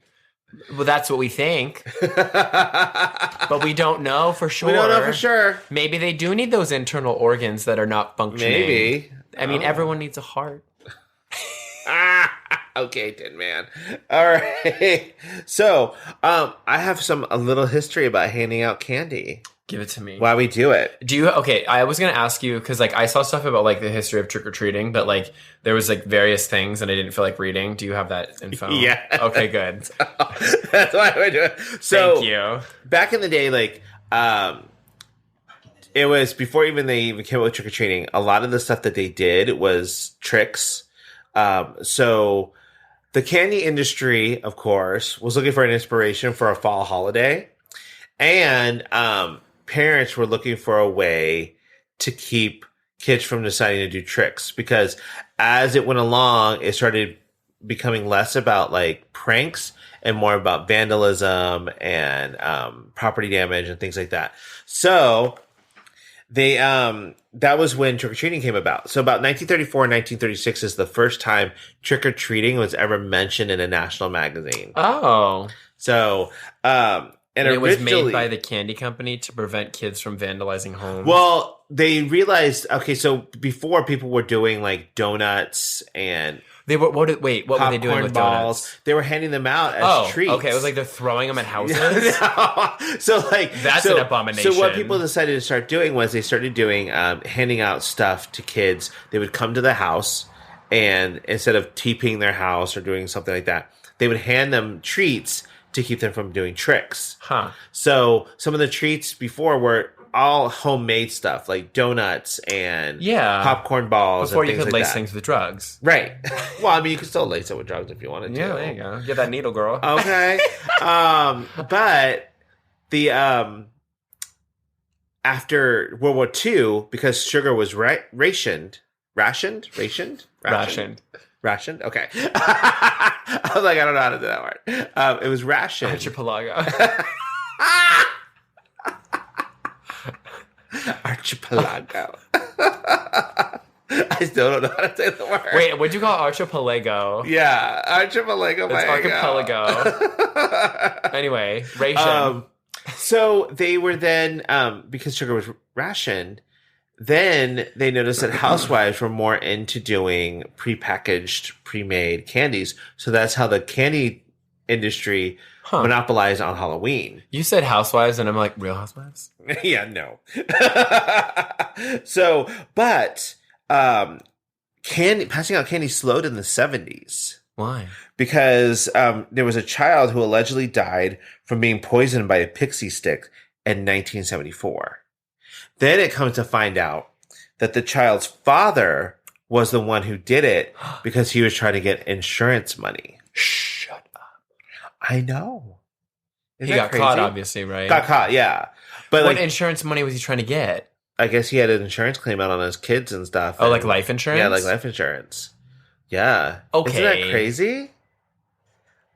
S2: Well, that's what we think, but we don't know for sure.
S1: We don't know for sure.
S2: Maybe they do need those internal organs that are not functioning.
S1: Maybe.
S2: I mean, everyone needs a heart.
S1: Okay, Tin Man. All right. So, I have a little history about handing out candy.
S2: Give it to me.
S1: Why we do it.
S2: Okay, I was going to ask you, because like I saw stuff about like the history of trick-or-treating, but like there was like various things and I didn't feel like reading. Do you have that info?
S1: Yeah.
S2: Okay, good.
S1: That's why we do it. So,
S2: thank you. Back
S1: in the day, like, it was before they even came up with trick-or-treating, a lot of the stuff that they did was tricks. So the candy industry, of course, was looking for an inspiration for a fall holiday. And parents were looking for a way to keep kids from deciding to do tricks. Because as it went along, it started becoming less about like pranks and more about vandalism and property damage and things like that. So they that was when trick-or-treating came about. So about 1934 and 1936 is the first time trick-or-treating was ever mentioned in a national magazine.
S2: Oh.
S1: So, and
S2: it was made by the candy company to prevent kids from vandalizing homes.
S1: Well, they realized, okay, so before people were doing like donuts and
S2: what were they doing with
S1: balls?
S2: Donuts?
S1: They were handing them out as treats.
S2: Okay, it was like they're throwing them at houses.
S1: No. So like
S2: that's an abomination.
S1: So what people decided to start doing was they started doing handing out stuff to kids. They would come to the house, and instead of TPing their house or doing something like that, they would hand them treats to keep them from doing tricks.
S2: Huh.
S1: So some of the treats before were all homemade stuff, like donuts and popcorn balls.
S2: Before
S1: and
S2: you could lace
S1: that.
S2: things with drugs.
S1: Right. Well, I mean, you could still lace it with drugs if you wanted to.
S2: Yeah, there you go. Get that needle, girl.
S1: Okay. But the after World War II, because sugar was rationed. Okay. I was like, I don't know how to do that word. It was rationed.
S2: Archipelago.
S1: Archipelago. I still don't know how to say the word.
S2: Wait, what'd you call archipelago?
S1: Yeah, Archipelago.
S2: It's archipelago. Anyway, ration.
S1: So they were then, because sugar was rationed, then they noticed that housewives were more into doing prepackaged, pre-made candies. So that's how the candy industry monopolized on Halloween.
S2: You said housewives, and I'm like, Real Housewives?
S1: Yeah, no. So, but passing out candy slowed in the 70s.
S2: Why?
S1: Because there was a child who allegedly died from being poisoned by a pixie stick in 1974. Then it comes to find out that the child's father was the one who did it because he was trying to get insurance money.
S2: Shut up.
S1: I know.
S2: He got caught, obviously, right?
S1: Got caught, yeah. But
S2: what insurance money was he trying to get?
S1: I guess he had an insurance claim out on his kids and stuff.
S2: Oh, like life insurance?
S1: Yeah, like life insurance. Yeah.
S2: Okay.
S1: Isn't that crazy?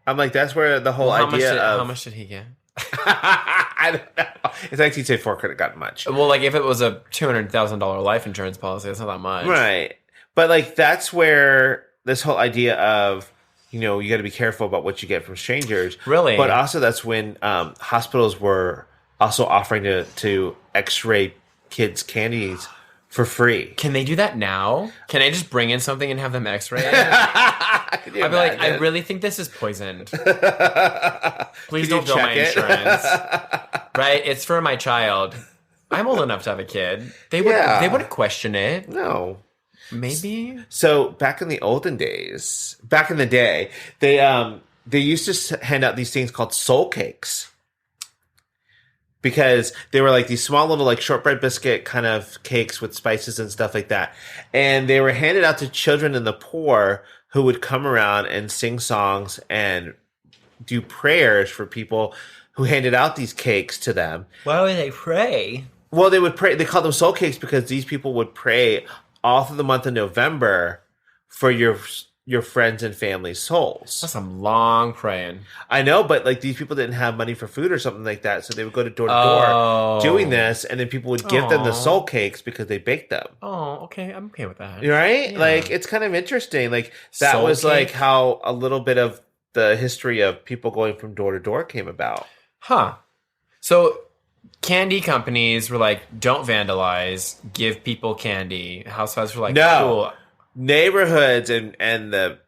S1: I'm like, that's where the whole idea of...
S2: How much did he get?
S1: I don't know. It's like TJ4 could have gotten much.
S2: Well, like if it was a $200,000 life insurance policy, that's not that much.
S1: Right. But like that's where this whole idea of, you know, you got to be careful about what you get from strangers.
S2: Really?
S1: But also that's when hospitals were also offering to x-ray kids' candies for free.
S2: Can they do that now? Can I just bring in something and have them x-ray it? I'd be like, I really think this is poisoned. Please don't bill my insurance. Right? It's for my child. I'm old enough to have a kid. They wouldn't question it.
S1: No.
S2: Maybe.
S1: So back in the day, they used to hand out these things called soul cakes. Because they were like these small little like shortbread biscuit kind of cakes with spices and stuff like that. And they were handed out to children and the poor who would come around and sing songs and do prayers for people who handed out these cakes to them.
S2: Why would they pray?
S1: Well, they would pray. They called them soul cakes because these people would pray all through the month of November for your friends and family's souls.
S2: That's some long praying.
S1: I know, but like these people didn't have money for food or something like that, so they would go to door to door doing this, and then people would give them the soul cakes because they baked them.
S2: Oh, okay, I'm okay with that.
S1: Right?
S2: Yeah.
S1: Like it's kind of interesting. Like that
S2: soul
S1: was
S2: cake?
S1: like how a little bit of the history of people going from door to door came about.
S2: Huh. So candy companies were like, don't vandalize, give people candy. Housewives were like,
S1: No.
S2: cool.
S1: Neighborhoods and the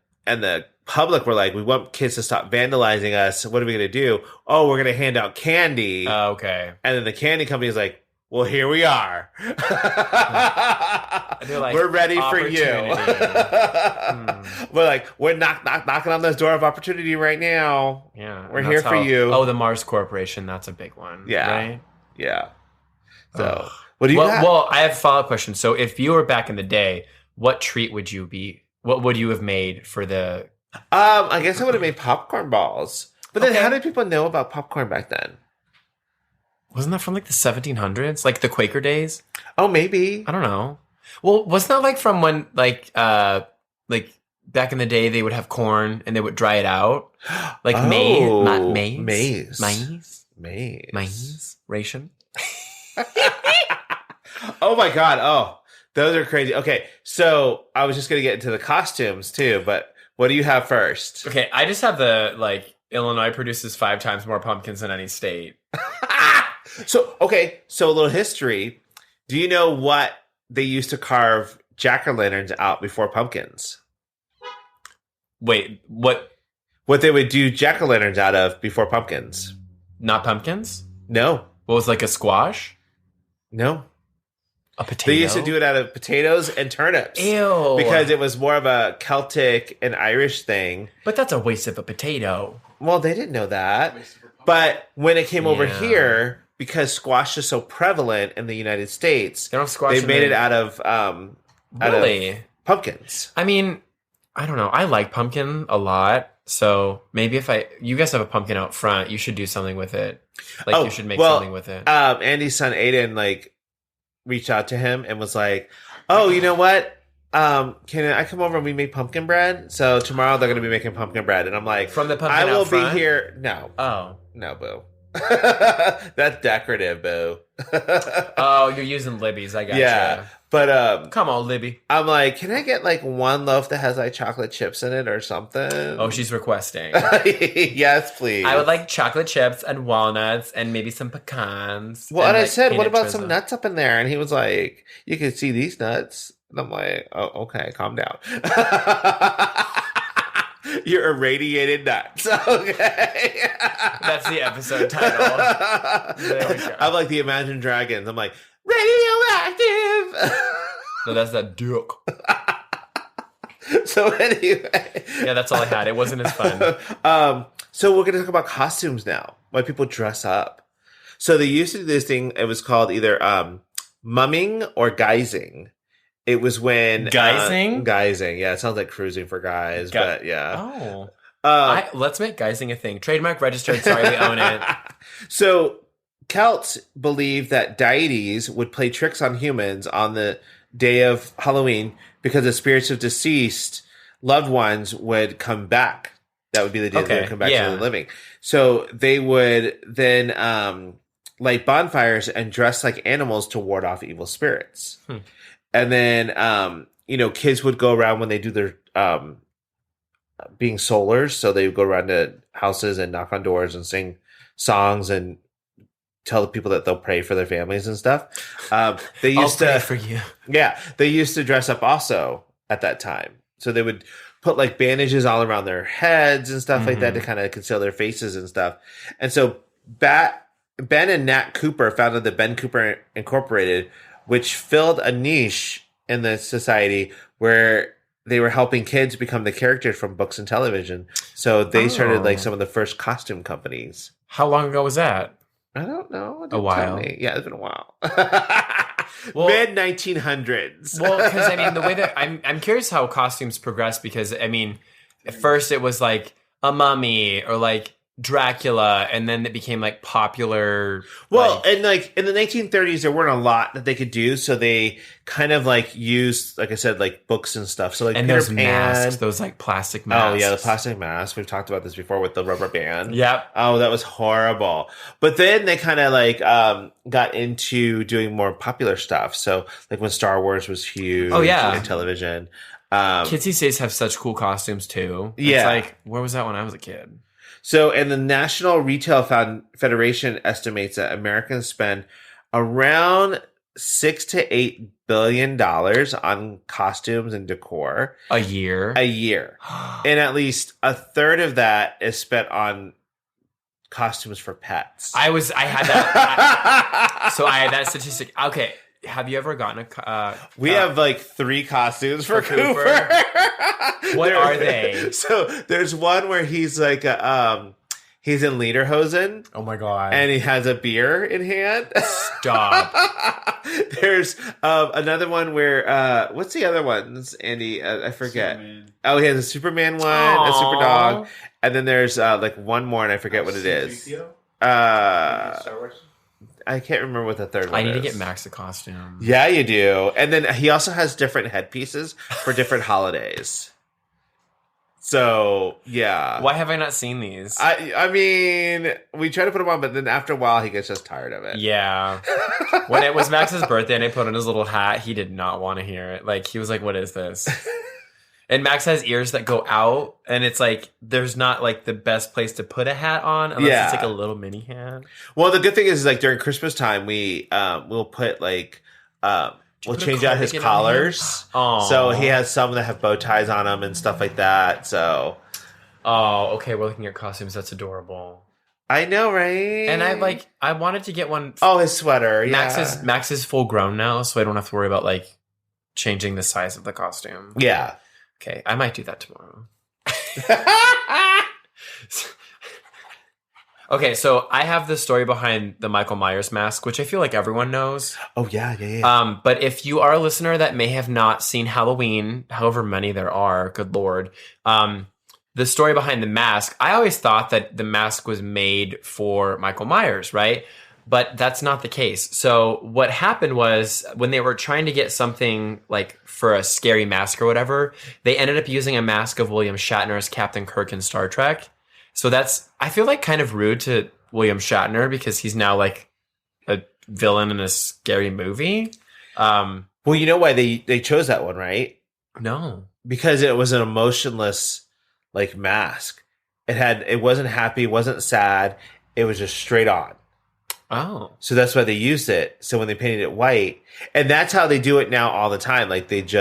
S1: public were like, we want kids to stop vandalizing us. What are we going to do? Oh, we're going to hand out candy.
S2: Okay.
S1: And then the candy company is like, well, here we are.
S2: Like,
S1: we're ready for you. We're like, we're knocking on this door of opportunity right now.
S2: Yeah.
S1: We're here for you.
S2: Oh, the Mars Corporation. That's a big one.
S1: Yeah.
S2: Right?
S1: Yeah. So, what do you got?
S2: Well, I have a follow-up question. So if you were back in the day, what treat would you have made for the...
S1: I guess I would have made popcorn balls. But then how did people know about popcorn back then?
S2: Wasn't that from like the 1700s? Like the Quaker days?
S1: Oh, maybe.
S2: I don't know. Well, wasn't that like from when like back in the day they would have corn and they would dry it out? Like maize? Maize? Ration?
S1: Oh my God. Oh, those are crazy. Okay. So I was just going to get into the costumes too, but what do you have first?
S2: Okay. I just have the like Illinois produces 5 times more pumpkins than any state.
S1: So a little history. Do you know what they used to carve jack-o'-lanterns out before pumpkins?
S2: Wait, what?
S1: What they would do jack-o'-lanterns out of before pumpkins?
S2: Not pumpkins?
S1: No.
S2: What was like a squash?
S1: No.
S2: A potato?
S1: They used to do it out of potatoes and turnips.
S2: Ew.
S1: Because it was more of a Celtic and Irish thing.
S2: But that's a waste of a potato.
S1: Well, they didn't know that. But when it came over here, because squash is so prevalent in the United States,
S2: they don't have squash.
S1: They made it out of pumpkins.
S2: I mean, I don't know. I like pumpkin a lot. So maybe if you guys have a pumpkin out front, you should do something with it. Like you should make something with it.
S1: Andy's son Aiden reached out to him and was like, "Oh, you know what? Can I come over and we make pumpkin bread? So tomorrow they're going to be making pumpkin bread." And I'm like,
S2: from the pumpkin
S1: I will
S2: out front?
S1: be here. No.
S2: Oh.
S1: No, boo. That's decorative, boo.
S2: Oh, you're using Libby's. I got
S1: Yeah. But
S2: come on, Libby.
S1: I'm like, can I get like one loaf that has like chocolate chips in it or something?
S2: Oh, she's requesting.
S1: Yes, please.
S2: I would like chocolate chips and walnuts and maybe some pecans.
S1: Well, and I
S2: like,
S1: said, what
S2: peanut
S1: about
S2: drizzle.
S1: some nuts up in there? And he was like, you can see these nuts. And I'm like, oh, okay, calm down. You're irradiated nuts. Okay.
S2: That's the episode title. There we go.
S1: I'm like the Imagine Dragons. I'm like, radioactive.
S2: No, that's that dick.
S1: So anyway.
S2: Yeah, that's all I had. It wasn't as fun.
S1: So we're going to talk about costumes now. Why people dress up. So they used to do this thing. It was called either mumming or guising. It was when
S2: Guising?
S1: Guising, yeah. It sounds like cruising for guys, but yeah.
S2: Oh, let's make guising a thing. Trademark registered. Sorry, we own it.
S1: So Celts believed that deities would play tricks on humans on the day of Halloween because the spirits of deceased loved ones would come back. That would be the day that they would come back to the living. So they would then light bonfires and dress like animals to ward off evil spirits. And then, kids would go around when they do their being solars. So they would go around to houses and knock on doors and sing songs and tell the people that they'll pray for their families and stuff. They used
S2: I'll pray for you.
S1: Yeah, they used to dress up also at that time. So they would put like bandages all around their heads and stuff like that to kind of conceal their faces and stuff. And so Ben and Nat Cooper founded the Ben Cooper Incorporated, which filled a niche in the society where they were helping kids become the characters from books and television. So they started like some of the first costume companies.
S2: How long ago was that?
S1: I don't know.
S2: A while.
S1: Yeah, it's been a while.
S2: Well,
S1: mid 1900s.
S2: Well, because I mean, the way that I'm curious how costumes progress, because I mean, at first it was like a mummy or like Dracula, and then it became like popular.
S1: Well, and like in the 1930s, there weren't a lot that they could do, so they kind of like used, like I said, like books and stuff. So like
S2: and
S1: Peter
S2: those
S1: Pan,
S2: masks, those like plastic masks.
S1: Oh yeah, the plastic mask. We've talked about this before with the rubber band.
S2: Yep.
S1: Oh, that was horrible. But then they kind of like got into doing more popular stuff. So like when Star Wars was huge.
S2: Oh yeah,
S1: in television.
S2: Kids these days have such cool costumes too.
S1: Yeah.
S2: It's like, where was that when I was a kid?
S1: So, and the National Retail Federation estimates that Americans spend around $6 to $8 billion on costumes and decor
S2: A year.
S1: And at least a third of that is spent on costumes for pets.
S2: I had that. So I had that statistic. Okay. Have you ever gotten a...
S1: we have like 3 costumes for Cooper.
S2: What are they?
S1: So there's one where he's like, he's in lederhosen.
S2: Oh my God.
S1: And he has a beer in hand.
S2: Stop.
S1: There's another one where, what's the other ones, Andy? I forget.
S3: Superman.
S1: Oh, he has a Superman one, a Super Dog. And then there's like one more and I forget what it is.
S3: Star Wars?
S1: I can't remember what the third one is.
S2: I need to get Max a costume.
S1: Yeah, you do. And then he also has different headpieces for different holidays. So, yeah.
S2: Why have I not seen these?
S1: I mean, we try to put him on, but then after a while, he gets just tired of it.
S2: Yeah. When it was Max's birthday and I put on his little hat, he did not want to hear it. Like, he was like, what is this? And Max has ears that go out, and it's like, there's not like the best place to put a hat on unless it's like a little mini hat.
S1: Well, the good thing is like during Christmas time, we'll put like, we'll change out his collars. So he has some that have bow ties on them and stuff like that. So,
S2: oh, okay. We're looking at costumes. That's adorable.
S1: I know, right?
S2: And I wanted to get one.
S1: Oh, his sweater.
S2: Max is full grown now, so I don't have to worry about like changing the size of the costume.
S1: Yeah.
S2: Okay, I might do that tomorrow. Okay, so I have the story behind the Michael Myers mask, which I feel like everyone knows.
S1: Oh, yeah.
S2: But if you are a listener that may have not seen Halloween, however many there are, good Lord, the story behind the mask, I always thought that the mask was made for Michael Myers, right? But that's not the case. So what happened was when they were trying to get something like for a scary mask or whatever, they ended up using a mask of William Shatner as Captain Kirk in Star Trek. So that's, I feel like kind of rude to William Shatner because he's now like a villain in a scary movie.
S1: Well, you know why they chose that one, right?
S2: No.
S1: Because it was an emotionless like mask. It wasn't happy, wasn't sad. It was just straight on.
S2: Oh.
S1: So that's why they used it. So when they painted it white, and that's how they do it now all the time. Like that's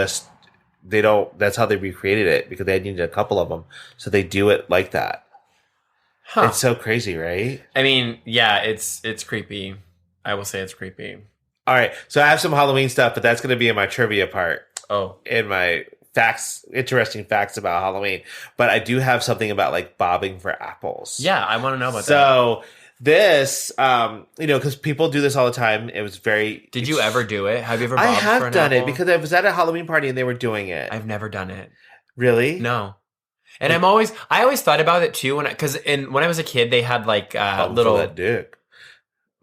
S1: how they recreated it because they needed a couple of them. So they do it like that.
S2: Huh.
S1: It's so crazy, right?
S2: I mean, yeah, it's creepy. I will say it's creepy.
S1: All right. So I have some Halloween stuff, but that's going to be in my trivia part.
S2: Oh.
S1: In my interesting facts about Halloween. But I do have something about like bobbing for apples.
S2: Yeah, I want to know about that.
S1: So this, because people do this all the time. It was very.
S2: Did you ever do it? Have you ever bobbed
S1: I have
S2: for an
S1: done
S2: apple?
S1: it because I was at a Halloween party and they were doing it.
S2: I've never done it.
S1: Really?
S2: No. And I always thought about it too when I was a kid, they had like little
S1: that dick.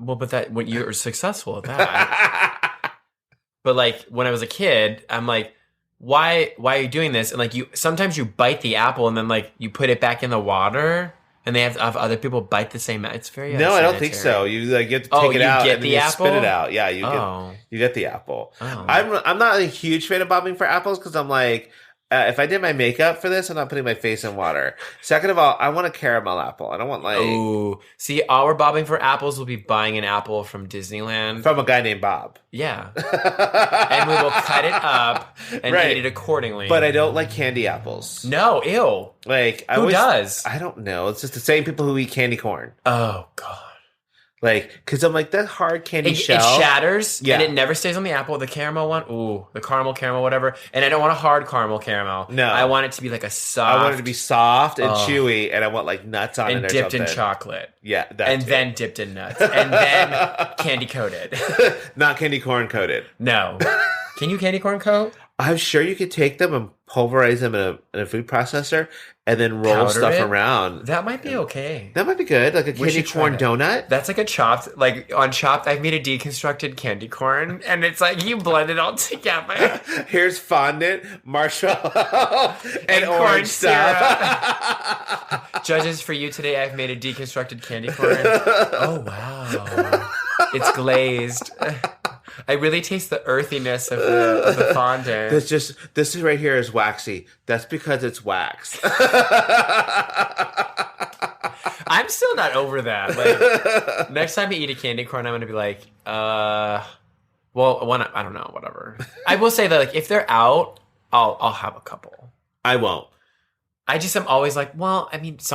S2: Well, but when you were successful at that. But like when I was a kid, I'm like, why are you doing this? And like sometimes you bite the apple and then like you put it back in the water and they have other people bite the same. It's very
S1: no, I don't think so. You have to take it out and then you spit it out. Yeah, you get the apple.
S2: Oh.
S1: I'm not a huge fan of bobbing for apples because I'm like. If I did my makeup for this, I'm not putting my face in water. Second of all, I want a caramel apple. I don't want like...
S2: Oh, see, all we're bobbing for apples will be buying an apple from Disneyland.
S1: From a guy named Bob.
S2: Yeah. And we will cut it up and eat it accordingly.
S1: But I don't like candy apples.
S2: No, ew.
S1: Like,
S2: Who does?
S1: I don't know. It's just the same people who eat candy corn.
S2: Oh, God.
S1: Like, because I'm like, that hard candy shell.
S2: It shatters,
S1: yeah.
S2: and it never stays on the apple. The caramel one, ooh, the caramel, whatever. And I don't want a hard caramel.
S1: No.
S2: I want it to be like a soft.
S1: I want it to be soft and chewy, and I want like nuts on it or
S2: dipped
S1: something.
S2: in chocolate.
S1: Yeah,
S2: then dipped in nuts. And then candy coated.
S1: Not candy corn coated.
S2: No. Can you candy corn coat?
S1: I'm sure you could take them and pulverize them in a food processor and then roll stuff around.
S2: That might be okay.
S1: That might be good. Like a candy corn donut.
S2: That's like a Chopped, like on Chopped, I've made a deconstructed candy corn and it's like you blend it all together.
S1: Here's fondant, marshmallow, and orange stuff.
S2: Judges, for you today, I've made a deconstructed candy corn. Oh, wow. It's glazed. I really taste the earthiness of the fondant.
S1: This right here is waxy. That's because it's wax.
S2: I'm still not over that. Like, next time I eat a candy corn, I'm going to be like, I don't know, whatever. I will say that like if they're out, I'll have a couple.
S1: I won't.
S2: I'm always like, well, I mean, it's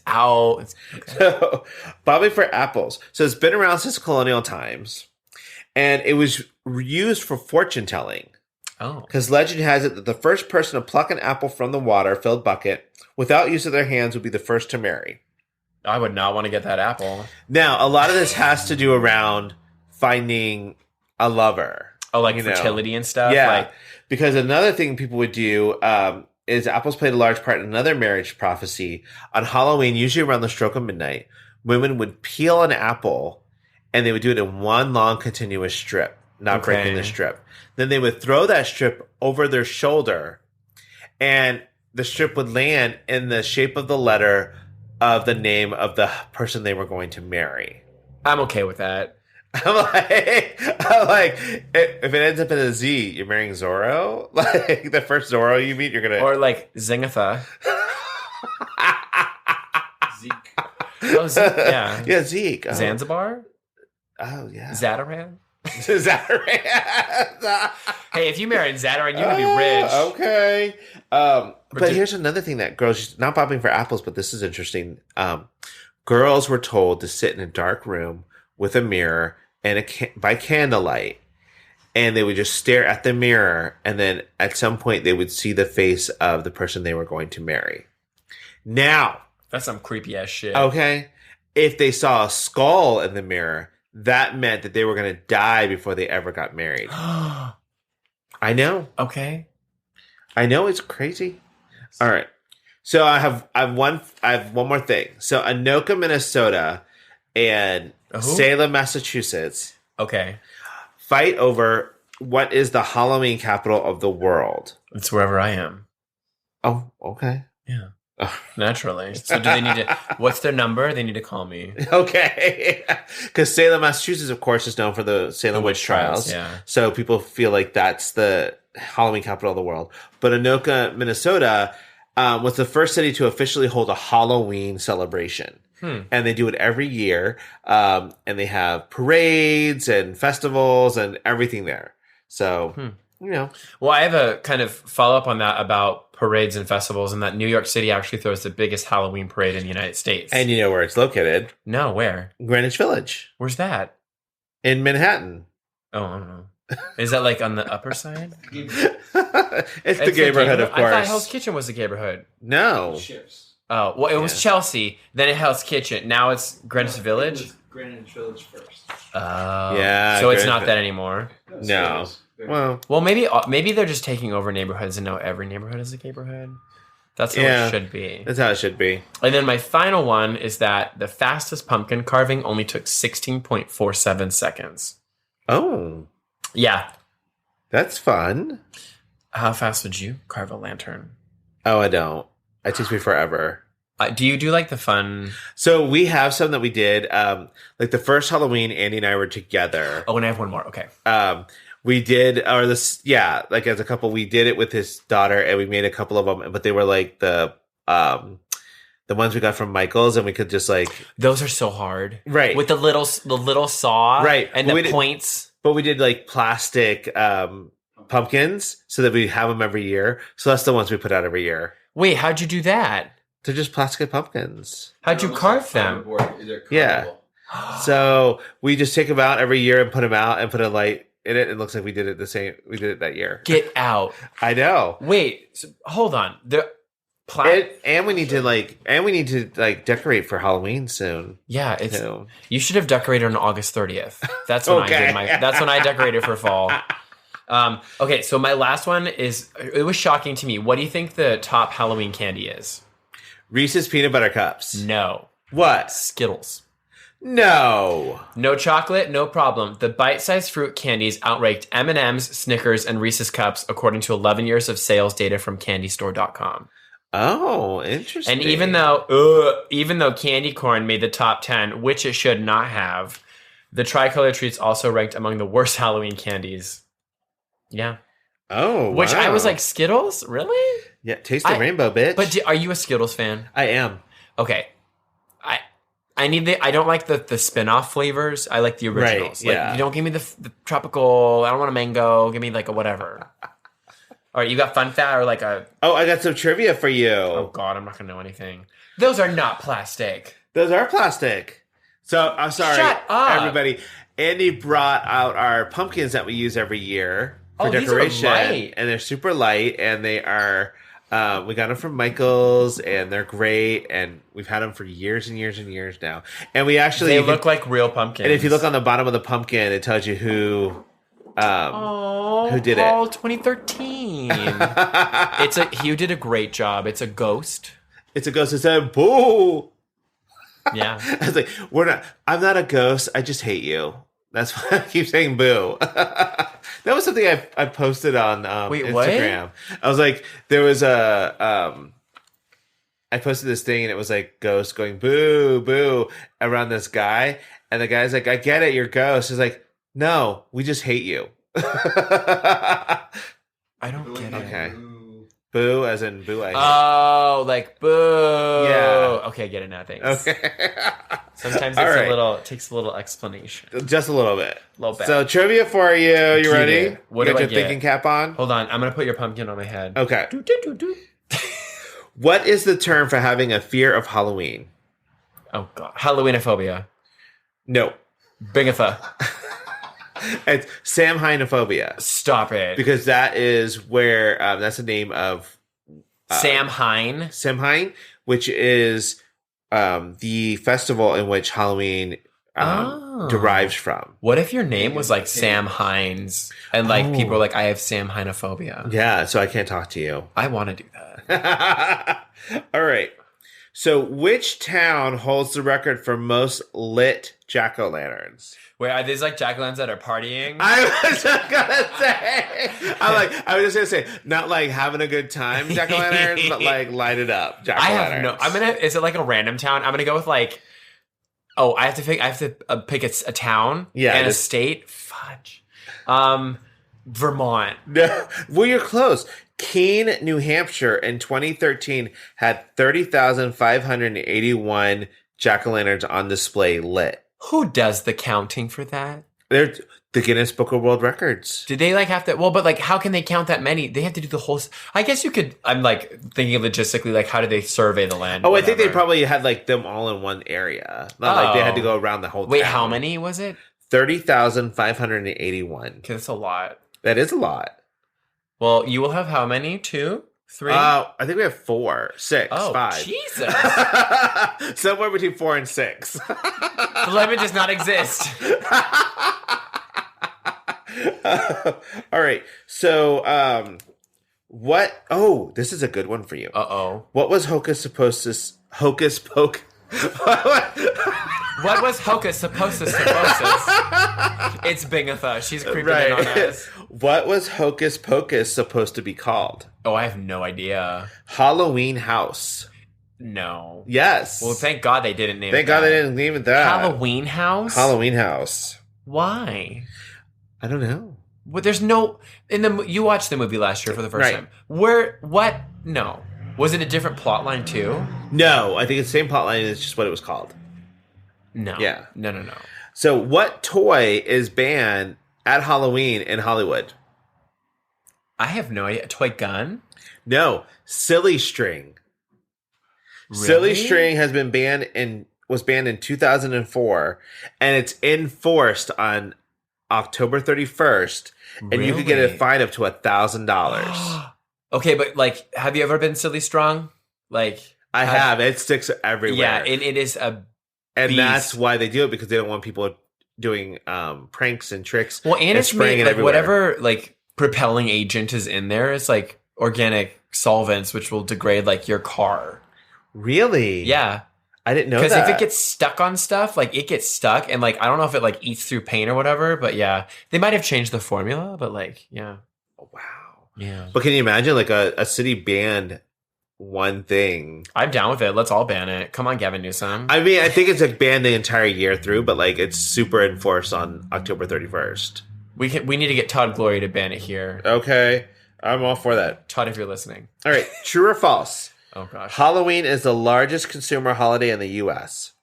S2: out. It's okay.
S1: So, bobbing for apples. So it's been around since colonial times. And it was used for fortune telling.
S2: Oh.
S1: Because legend has it that the first person to pluck an apple from the water-filled bucket without use of their hands would be the first to marry.
S2: I would not want to get that apple.
S1: Now, a lot of this has to do around finding a lover.
S2: Oh, like fertility and stuff?
S1: Yeah. Because another thing people would do is apples played a large part in another marriage prophecy. On Halloween, usually around the stroke of midnight, women would peel an apple and they would do it in one long continuous strip, not breaking the strip. Then they would throw that strip over their shoulder, and the strip would land in the shape of the letter of the name of the person they were going to marry.
S2: I'm okay with that.
S1: I'm like, if it ends up in a Z, you're marrying Zorro? Like, the first Zorro you meet, you're going to...
S2: Or like Zingatha.
S3: Zeke.
S2: Oh, Zeke, yeah.
S1: Yeah, Zeke. Oh.
S2: Zanzibar?
S1: Oh, yeah.
S2: Zataran?
S1: Zataran.
S2: Hey, if you marry Zataran, you're going to be rich.
S1: Okay. But here's another thing that girls, not bobbing for apples, but this is interesting. Girls were told to sit in a dark room with a mirror and by candlelight, and they would just stare at the mirror, and then at some point they would see the face of the person they were going to marry. Now,
S2: that's some creepy ass shit.
S1: Okay. If they saw a skull in the mirror, that meant that they were going to die before they ever got married. I know.
S2: Okay.
S1: I know, it's crazy. All right. So I have one more thing. So Anoka, Minnesota and Salem, Massachusetts.
S2: Okay.
S1: Fight over what is the Halloween capital of the world.
S2: It's wherever I am.
S1: Oh, okay.
S2: Yeah. Naturally. So do they need to? What's their number? They need to call me.
S1: Okay. Because Salem, Massachusetts, of course, is known for the Salem witch trials.
S2: Yeah.
S1: So people feel like that's the Halloween capital of the world. But Anoka, Minnesota, was the first city to officially hold a Halloween celebration. And they do it every year. And they have parades and festivals and everything there. So, you know.
S2: Well, I have a kind of follow-up on that about parades and festivals, and that New York City actually throws the biggest Halloween parade in the United States.
S1: And you know where it's located?
S2: No, where?
S1: Greenwich Village.
S2: Where's that?
S1: In Manhattan.
S2: Oh, I don't know. Is that like on the upper side?
S1: It's the neighborhood, of course.
S2: I thought Hell's Kitchen was the neighborhood.
S1: No.
S2: Oh, well, it was Chelsea, then it Hell's Kitchen. Now it's Greenwich Village?
S3: It was Greenwich Village first.
S2: Oh.
S1: Yeah.
S2: So it's not that anymore?
S1: No.
S2: Well, maybe they're just taking over neighborhoods and now every neighborhood is a neighborhood. That's how it should be.
S1: That's how it should be.
S2: And then my final one is that the fastest pumpkin carving only took 16.47 seconds.
S1: Oh.
S2: Yeah.
S1: That's fun.
S2: How fast would you carve a lantern?
S1: Oh, I don't. It takes me forever.
S2: Do you do like the fun?
S1: So we have some that we did. Like the first Halloween, Andy and I were together.
S2: Oh, and I have one more. Okay.
S1: We did, or this, like as a couple, we did it with his daughter, and we made a couple of them, but they were like the ones we got from Michael's, and we could just like
S2: those are so hard,
S1: right?
S2: With the little saw,
S1: right,
S2: and the points.
S1: But we did like plastic pumpkins, so that we have them every year. So that's the ones we put out every year.
S2: Wait, how'd you do that?
S1: They're just plastic pumpkins.
S2: How'd you carve them?
S1: Yeah. So we just take them out every year and put them out and put a light in it. It looks like we did it the same. We did it that year.
S2: Get out!
S1: I know.
S2: Wait, so, hold on.
S1: And we need to decorate for Halloween soon.
S2: Yeah, you should have decorated on August 30th. That's when that's when I decorated for fall. Okay, so my last one it was shocking to me. What do you think the top Halloween candy is?
S1: Reese's Peanut Butter Cups.
S2: No.
S1: What?
S2: Skittles.
S1: No.
S2: No chocolate, no problem. The bite-sized fruit candies outranked M&M's, Snickers, and Reese's Cups according to 11 years of sales data from candystore.com.
S1: Oh, interesting.
S2: And even though candy corn made the top 10, which it should not have, the tricolor treats also ranked among the worst Halloween candies. Yeah.
S1: Oh, wow.
S2: Which I was like, Skittles? Really?
S1: Yeah, taste the rainbow, bitch.
S2: But are you a Skittles fan?
S1: I am.
S2: Okay. I don't like the spin-off flavors. I like the originals.
S1: Right, yeah.
S2: You don't give me the tropical. I don't want a mango. Give me like a whatever. All right, you got fun fact or like a...
S1: Oh, I got some trivia for you.
S2: Oh, God, I'm not going to know anything. Those are not plastic.
S1: Those are plastic. So, I'm sorry,
S2: Shut up.
S1: everybody. Andy brought out our pumpkins that we use every year for decoration.
S2: These are light.
S1: And they're super light, and they are... we got them from Michael's, and they're great, and we've had them for years and years and years now. And we actually...
S2: They look like real pumpkins.
S1: And if you look on the bottom of the pumpkin, it tells you who did it.
S2: Oh, 2013. You did a great job. It's a ghost.
S1: It's a ghost. It said, boo!
S2: Yeah.
S1: I was like, I'm not a ghost. I just hate you. That's why I keep saying boo. That was something I posted on Instagram. What? I was like, there was I posted this thing and it was like ghost going boo, boo around this guy. And the guy's like, I get it, you're ghost. He's like, no, we just hate you.
S2: I don't get it.
S1: Okay. Boo as in boo.
S2: Oh, like boo.
S1: Yeah.
S2: Okay, I get it now. Thanks.
S1: Okay.
S2: Sometimes it takes a little explanation.
S1: Just a little bit.
S2: A little bit.
S1: So trivia for you. You ready?
S2: What
S1: you
S2: do
S1: got
S2: I
S1: your
S2: get?
S1: thinking cap on?
S2: Hold on. I'm going to put your pumpkin on my head.
S1: Okay. What is the term for having a fear of Halloween?
S2: Oh, God. Halloweenophobia.
S1: No.
S2: Bingatha.
S1: It's Samhainophobia.
S2: Stop it.
S1: Because that is where, that's the name of...
S2: Samhain?
S1: Samhain, which is the festival in which Halloween derives from.
S2: What if your name was like Sam Hines and like people are like, I have Samhainophobia?
S1: Yeah, so I can't talk to you.
S2: I want to do that.
S1: All right. So, which town holds the record for most lit jack-o'-lanterns?
S2: Wait, are these like jack-o'-lanterns that are partying?
S1: I was just gonna say. I was just gonna say, not like having a good time jack-o'-lanterns, but like light it up jack-o'-lanterns.
S2: Is it like a random town? I'm gonna go with like. Oh, I have to pick a town.
S1: Yeah,
S2: and a state. Fudge. Vermont.
S1: No, well, you're close. Keene, New Hampshire, in 2013 had 30,581 jack-o'-lanterns on display lit.
S2: Who does the counting for that?
S1: They're the Guinness Book of World Records.
S2: Did they like have to? Well, but like, how can they count that many? They have to do the whole. I guess you could. I'm like thinking logistically, like, how do they survey the land?
S1: Oh, I think they probably had like them all in one area. Not like they had to go around the whole.
S2: Wait,
S1: town.
S2: how many was it?
S1: 30,581.
S2: Okay, that's a lot.
S1: That is a lot.
S2: Well, you will have how many? 2, 3?
S1: I think we have 4, 6, 5.
S2: Jesus!
S1: Somewhere between 4 and 6.
S2: The lemon does not exist.
S1: All right. So, what? Oh, this is a good one for you. What was Hocus Pocus?
S2: What was Hocus supposed to? It's Bingatha. She's creeping in on us.
S1: What was Hocus Pocus supposed to be called?
S2: Oh, I have no idea.
S1: Halloween House.
S2: No.
S1: Yes.
S2: Well, thank God they didn't name it.
S1: Thank God they didn't name it that.
S2: Halloween House?
S1: Halloween House.
S2: Why?
S1: I don't know.
S2: Well, there's no you watched the movie last year for the first time. What? No. Was it a different plot line too?
S1: No, I think it's the same plot line. It's just what it was called.
S2: No.
S1: Yeah.
S2: No.
S1: So, what toy is banned at Halloween in Hollywood?
S2: I have no idea. A toy gun?
S1: No, silly string.
S2: Really?
S1: Silly string was banned in 2004, and it's enforced on October 31st, and you could get a fine up to $1,000.
S2: Okay, but like, have you ever been silly strong? Like,
S1: I have. It sticks everywhere.
S2: Yeah, and it is a
S1: and
S2: beast.
S1: That's why they do it, because they don't want people doing pranks and tricks.
S2: Well, and it's
S1: spraying
S2: made,
S1: it
S2: like
S1: everywhere.
S2: whatever like propelling agent is in there. It's like organic solvents, which will degrade like your car.
S1: Really?
S2: Yeah.
S1: I didn't know that.
S2: Because if it gets stuck on stuff, like it gets stuck, and like I don't know if it like eats through paint or whatever, but yeah, they might have changed the formula, but like yeah.
S1: Wow.
S2: Yeah.
S1: But can you imagine like a city banned one thing?
S2: I'm down with it. Let's all ban it. Come on, Gavin Newsom.
S1: I mean, I think it's like banned the entire year through, but like it's super enforced on October 31st.
S2: We need to get Todd Glory to ban it here.
S1: Okay. I'm all for that.
S2: Todd, if you're listening.
S1: All right. True or false?
S2: Oh gosh.
S1: Halloween is the largest consumer holiday in the U.S.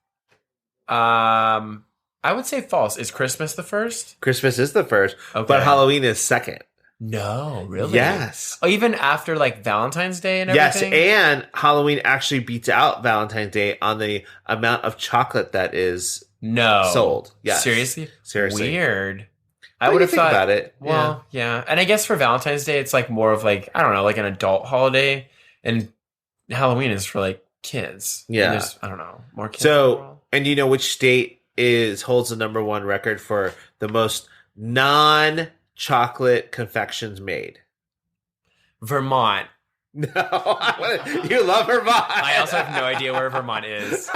S2: I would say false. Is Christmas the first?
S1: Christmas is the first,
S2: Okay.
S1: but Halloween is second.
S2: No, really?
S1: Yes.
S2: Oh, even after like Valentine's Day and
S1: Yes,
S2: everything?
S1: and Halloween actually beats out Valentine's Day on the amount of chocolate that is sold. Yes.
S2: Seriously?
S1: What
S2: Weird. I
S1: do
S2: would
S1: you
S2: have
S1: think
S2: thought
S1: about it.
S2: Well, yeah. And I guess for Valentine's Day it's like more of like, I don't know, like an adult holiday, and Halloween is for like kids.
S1: Yeah.
S2: And there's, I don't know, more kids in the
S1: So,
S2: world.
S1: and do you know which state holds the number one record for the most non-chocolate confections made?
S2: Vermont.
S1: No, you love Vermont.
S2: I also have no idea where Vermont is.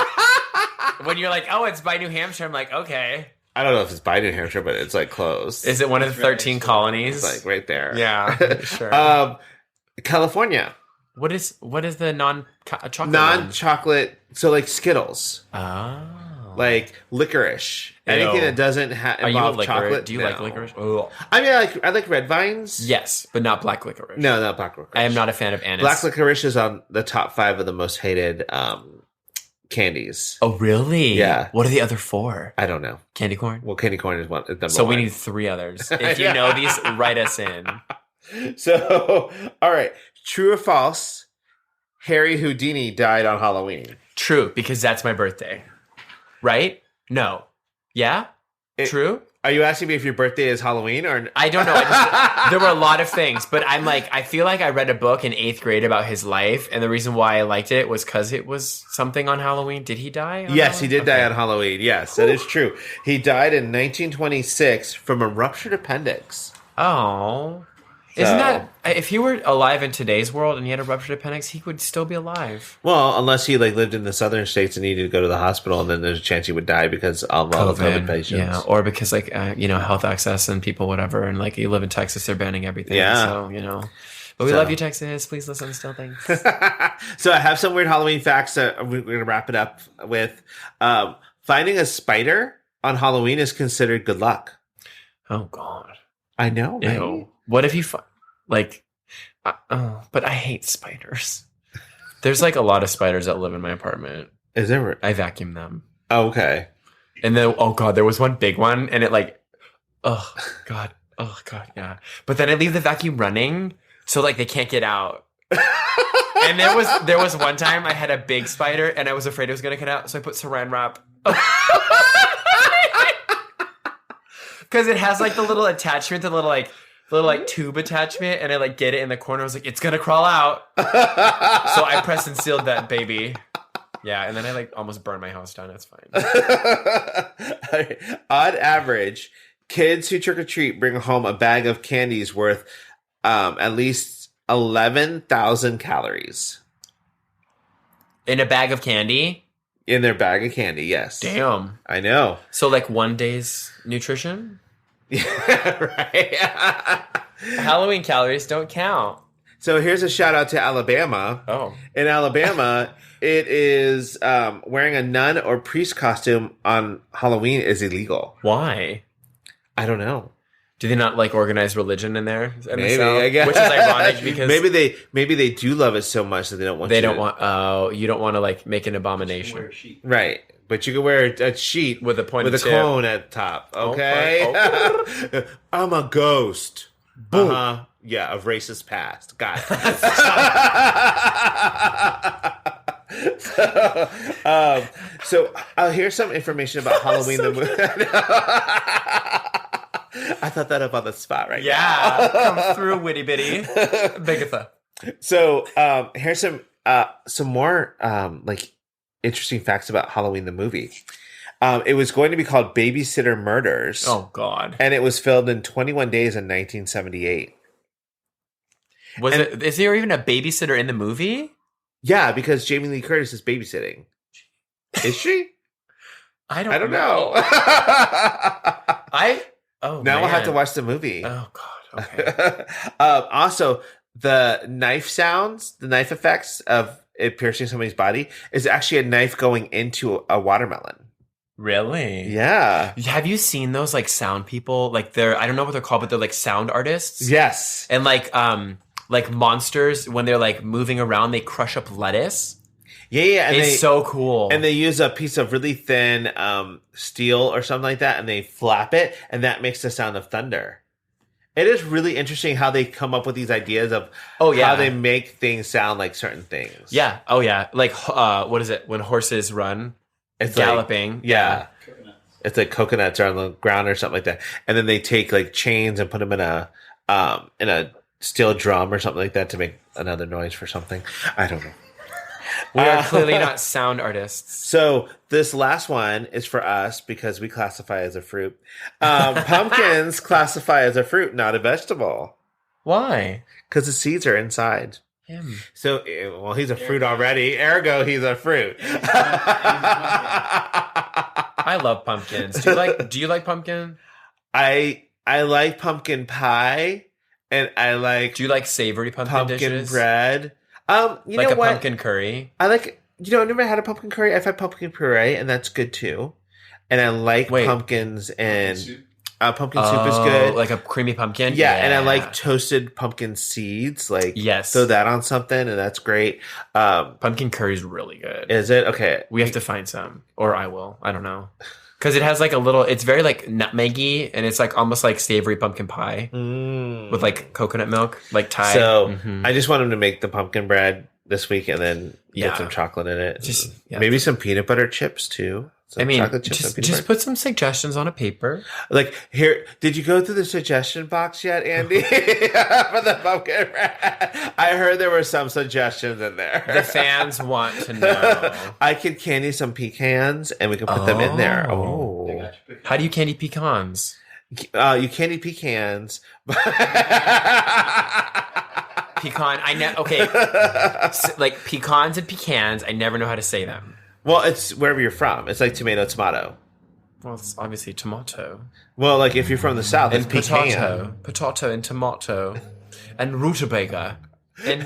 S2: When you're like, oh, it's by New Hampshire, I'm like, okay.
S1: I don't know if it's by New Hampshire, but it's like close.
S2: Is it one of the 13 colonies?
S1: It's like right there.
S2: Yeah, sure.
S1: California.
S2: What is the non-chocolate one?
S1: Non-chocolate, so like Skittles,
S2: Oh.
S1: like licorice, anything that doesn't
S2: Are you a
S1: involve
S2: licorice?
S1: chocolate.
S2: Do you
S1: No.
S2: like licorice? Oh.
S1: I mean, I like red vines.
S2: Yes, but not black licorice.
S1: No, not black licorice.
S2: I am not a fan of anise.
S1: Black licorice is on the top 5 of the most hated candies.
S2: Oh, really?
S1: Yeah.
S2: What are the other 4?
S1: I don't know.
S2: Candy corn?
S1: Well, candy corn is one. Number
S2: So we
S1: one.
S2: need 3 others. If you know these, write us in.
S1: So, all right. True or false? Harry Houdini died on Halloween.
S2: True, because that's my birthday. Right? No. Yeah? True?
S1: Are you asking me if your birthday is Halloween or?
S2: I don't know. There were a lot of things, but I'm like, I feel like I read a book in 8th grade about his life, and the reason why I liked it was because it was something on Halloween. Did he die?
S1: Yes, he did die on Halloween. Yes, that is true. He died in 1926 from a ruptured appendix.
S2: Oh. Isn't that if he were alive in today's world and he had a ruptured appendix, he would still be alive?
S1: Well, unless he like lived in the southern states and needed to go to the hospital, and then there's a chance he would die because of all the COVID patients.
S2: Yeah, or because like health access and people whatever, and like you live in Texas, they're banning everything.
S1: Yeah.
S2: So but we love you, Texas. Please listen still. Thanks.
S1: So I have some weird Halloween facts that we're going to wrap it up with. Finding a spider on Halloween is considered good luck.
S2: Oh God.
S1: I know, right?
S2: Ew. What if you but I hate spiders. There's like a lot of spiders that live in my apartment.
S1: Is there?
S2: I vacuum them.
S1: Oh, okay.
S2: And then, oh God, there was one big one, and it like, oh God, yeah. But then I leave the vacuum running, so like they can't get out. And there was one time I had a big spider, and I was afraid it was gonna get out, so I put Saran wrap. Because it has like the little attachment, the little tube attachment, and I like get it in the corner. I was like, it's gonna crawl out. So I pressed and sealed that baby. Yeah, and then I like almost burned my house down. It's fine.
S1: On average, kids who trick or treat bring home a bag of candies worth at least 11,000 calories.
S2: In a bag of candy?
S1: In their bag of candy, yes.
S2: Damn.
S1: I know.
S2: So like one day's nutrition?
S1: Yeah, right.
S2: Halloween calories don't count.
S1: So here's a shout out to Alabama.
S2: Oh.
S1: In Alabama, it is wearing a nun or priest costume on Halloween is illegal.
S2: Why?
S1: I don't know.
S2: Do they not like organize religion in there?
S1: Maybe, I guess.
S2: Which is ironic because
S1: maybe they do love it so much that they don't want.
S2: You don't want to like make an abomination,
S1: right? But you can wear a sheet
S2: with a pointed tip.
S1: Cone at the top. Okay, okay. I'm a ghost. Boom. Yeah, of racist past. Got it. So here's some information about Halloween. The movie. I thought that up on the spot right now.
S2: Yeah, come through, witty bitty, Bigatha.
S1: So here's some more like interesting facts about Halloween the movie. It was going to be called Babysitter Murders.
S2: Oh God!
S1: And it was filmed in 21 days in 1978.
S2: Is there even a babysitter in the movie?
S1: Yeah, because Jamie Lee Curtis is babysitting. Is she?
S2: I don't know.
S1: Now we'll have to watch the movie.
S2: Oh God! Okay.
S1: Also, the knife sounds, the knife effects of it piercing somebody's body is actually a knife going into a watermelon.
S2: Really?
S1: Yeah.
S2: Have you seen those like sound people? Like I don't know what they're called, but they're like sound artists.
S1: Yes.
S2: And like monsters when they're like moving around, they crush up lettuce.
S1: Yeah, and
S2: it's so cool.
S1: And they use a piece of really thin steel or something like that, and they flap it, and that makes the sound of thunder. It is really interesting how they come up with these ideas of how they make things sound like certain things.
S2: Yeah. Oh yeah. Like what is it when horses run?
S1: It's
S2: galloping.
S1: Like, yeah. It's like coconuts are on the ground or something like that, and then they take like chains and put them in a steel drum or something like that to make another noise for something. I don't know.
S2: We are clearly not sound artists.
S1: So this last one is for us because we classify as a fruit. Pumpkins classify as a fruit, not a vegetable.
S2: Why?
S1: Because the seeds are inside.
S2: Him.
S1: So, well, he's a fruit already. Ergo, he's a fruit.
S2: I love pumpkins. Do you like pumpkin?
S1: I like pumpkin pie, and I like.
S2: Do you like savory pumpkin dishes?
S1: Bread. You
S2: like
S1: know
S2: a
S1: what?
S2: Pumpkin curry.
S1: I like. I've never had a pumpkin curry. I've had pumpkin puree, and that's good too. And I like pumpkins and pumpkin soup is good.
S2: Like a creamy pumpkin.
S1: Yeah, and I like toasted pumpkin seeds. Like throw that on something, and that's great.
S2: Pumpkin curry is really good.
S1: Is it? Okay,
S2: we have to find some, or I will. I don't know. Because it has like a little, it's very like nutmeggy, and it's like almost like savory pumpkin pie with like coconut milk, like Thai.
S1: So I just want him to make the pumpkin bread this week and then get some chocolate in it. Maybe some peanut butter chips too.
S2: Just put some suggestions on a paper.
S1: Like here, did you go through the suggestion box yet, Andy? For the pumpkin bread? I heard there were some suggestions in there.
S2: The fans want to know.
S1: I could candy some pecans and we can put them in there. Oh.
S2: How do you candy pecans?
S1: You can't eat pecans.
S2: Pecan. I know. Okay. Like pecans and pecans. I never know how to say them.
S1: Well, it's wherever you're from. It's like tomato.
S2: Well, it's obviously tomato.
S1: Well, like if you're from the South,
S2: And
S1: it's pecan.
S2: potato and tomato, and rutabaga, and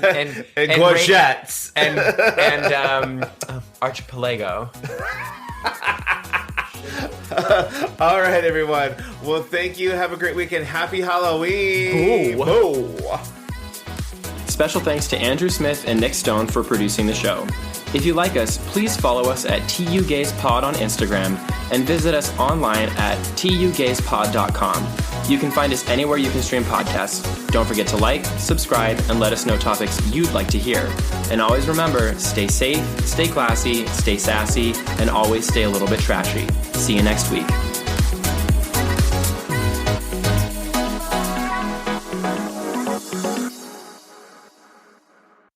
S1: courgettes,
S2: and archipelago.
S1: All right, everyone. Well, thank you. Have a great weekend. Happy Halloween.
S2: Boo.
S4: Special thanks to Andrew Smith and Nick Stone for producing the show. If you like us, please follow us at tugayspod on Instagram and visit us online at tugayspod.com. You can find us anywhere you can stream podcasts. Don't forget to like, subscribe, and let us know topics you'd like to hear. And always remember, stay safe, stay classy, stay sassy, and always stay a little bit trashy. See you next week.